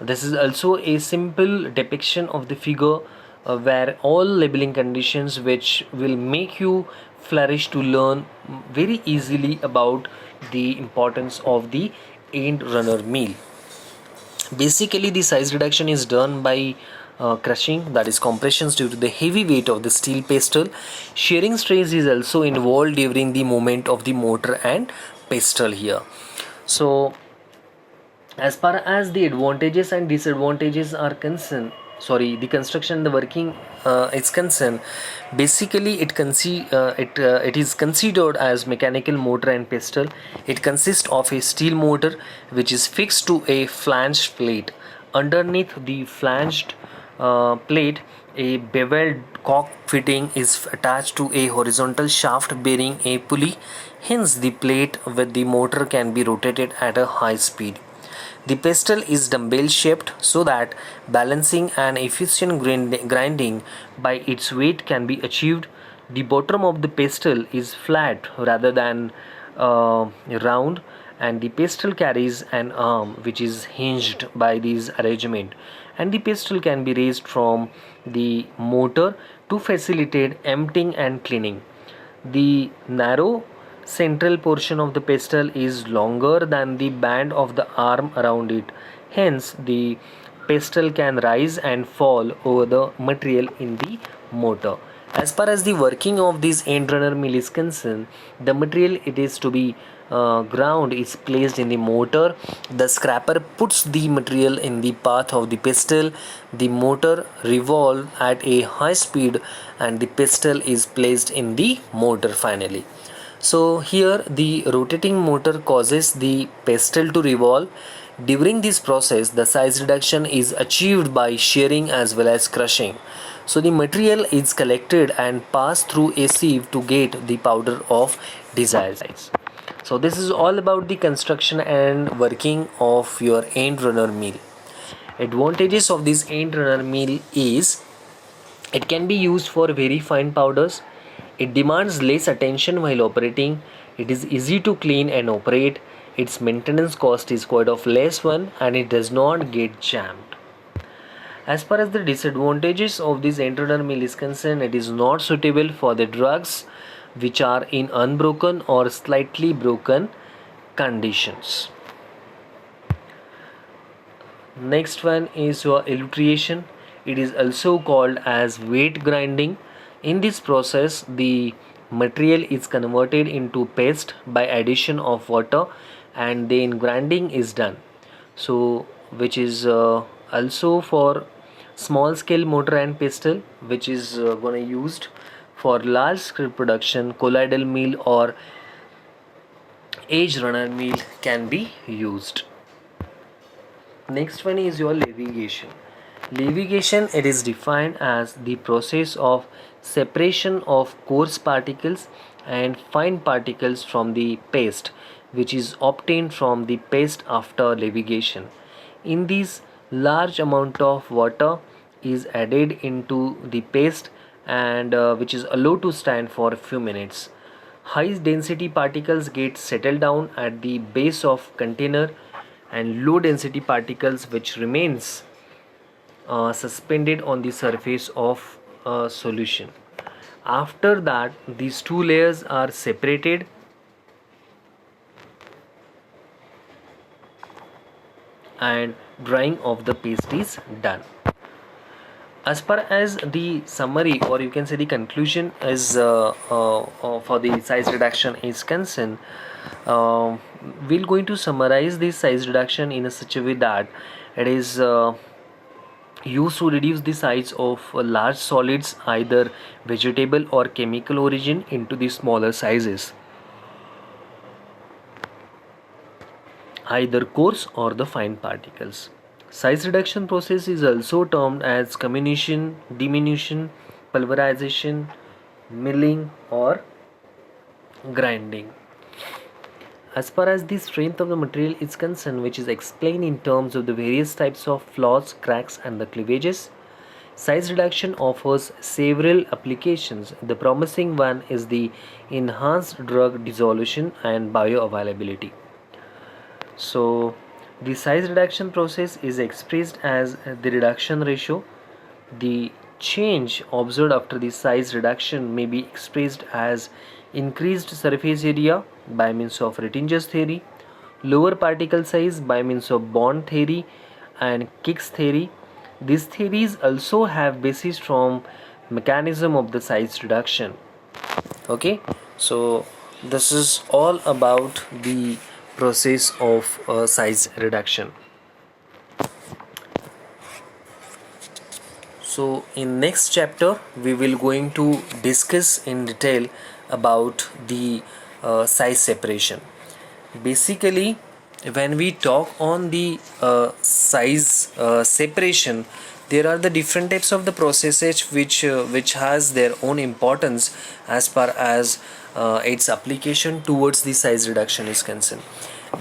this is also a simple depiction of the figure where all labeling conditions which will make you flourish to learn very easily about the importance of the end runner mill. Basically the size reduction is done by crushing, that is compressions, due to the heavy weight of the steel pestle. Shearing stress is also involved during the movement of the motor and pestle here. So as far as the advantages and disadvantages are concerned, the construction, the working is concerned, basically it is considered as mechanical motor and pestle. It consists of a steel motor which is fixed to a flanged plate. Underneath the flanged plate A beveled cock fitting is attached to a horizontal shaft bearing a pulley. Hence, the plate with the motor can be rotated at a high speed. The pestle is dumbbell shaped so that balancing and efficient grinding by its weight can be achieved. The bottom of the pestle is flat rather than round, and the pestle carries an arm which is hinged by this arrangement, and the pestle can be raised from the motor to facilitate emptying and cleaning. The narrow central portion of the pestle is longer than the band of the arm around it. Hence, the pestle can rise and fall over the material in the motor. As far as the working of this end runner mill is concerned, the material it is to be ground is placed in the motor. The scraper puts the material in the path of the pestle. The motor revolves at a high speed and the pestle is placed in the motor finally. So here the rotating motor causes the pestle to revolve. During this process, the size reduction is achieved by shearing as well as crushing. So the material is collected and passed through a sieve to get the powder of desired size. So this is all about the construction and working of your end runner mill. Advantages of this end runner mill is it can be used for very fine powders. It demands less attention while operating. It is easy to clean and operate. Its maintenance cost is quite of less one, and it does not get jammed. As far as the disadvantages of this end runner mill is concerned, it is not suitable for the drugs which are in unbroken or slightly broken conditions. Next one is your elutriation. It is also called as wet grinding. In this process, the material is converted into paste by addition of water, and then grinding is done. So which is also for small scale motor and pestle, which is gonna used for large scale production. Colloidal mill or edge runner mill can be used. Next one is your leviation. Leviation, it is defined as the process of separation of coarse particles and fine particles from the paste, which is obtained from the paste after leviation. In this, large amount of water is added into the paste, and which is allowed to stand for a few minutes. High density particles get settled down at the base of container, and low density particles which remains suspended on the surface of a solution. After that, these two layers are separated and drying of the paste is done. As far as the summary, or you can say the conclusion, is for the size reduction is concerned, we're going to summarize this size reduction in a such a way that it is used to reduce the size of large solids, either vegetable or chemical origin, into the smaller sizes, either coarse or the fine particles. Size reduction process is also termed as comminution, diminution, pulverization, milling, or grinding. As far as the strength of the material is concerned, which is explained in terms of the various types of flaws, cracks, and the cleavages, size reduction offers several applications. The promising one is the enhanced drug dissolution and bioavailability. So the size reduction process is expressed as the reduction ratio. The change observed after the size reduction may be expressed as increased surface area by means of Rettinger's theory, lower particle size by means of Bond theory and Kick's theory. These theories also have basis from mechanism of the size reduction. Okay, so this is all about the process of size reduction. So in next chapter we will going to discuss in detail about the size separation. Basically, when we talk on the size separation, there are the different types of the processes which has their own importance as far as its application towards the size reduction is concerned.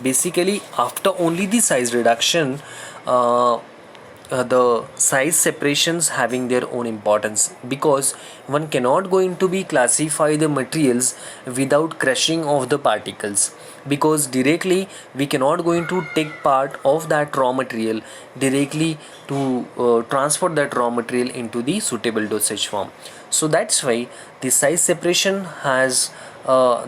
Basically, after only the size reduction, the size separations having their own importance, because one cannot going to be classify the materials without crushing of the particles, because directly we cannot going to take part of that raw material directly to transfer that raw material into the suitable dosage form. So that's why the size separation has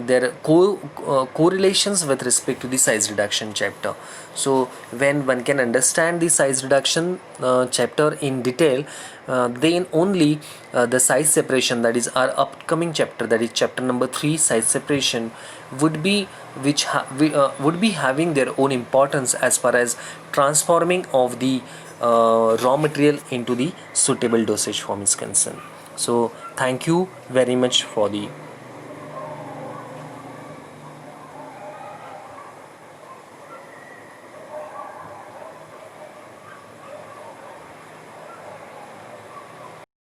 their correlations with respect to the size reduction chapter. So when one can understand the size reduction chapter in detail, then only the size separation, that is our upcoming chapter, that is chapter number 3, size separation, would be would be having their own importance as far as transforming of the raw material into the suitable dosage form is concerned. So thank you very much for the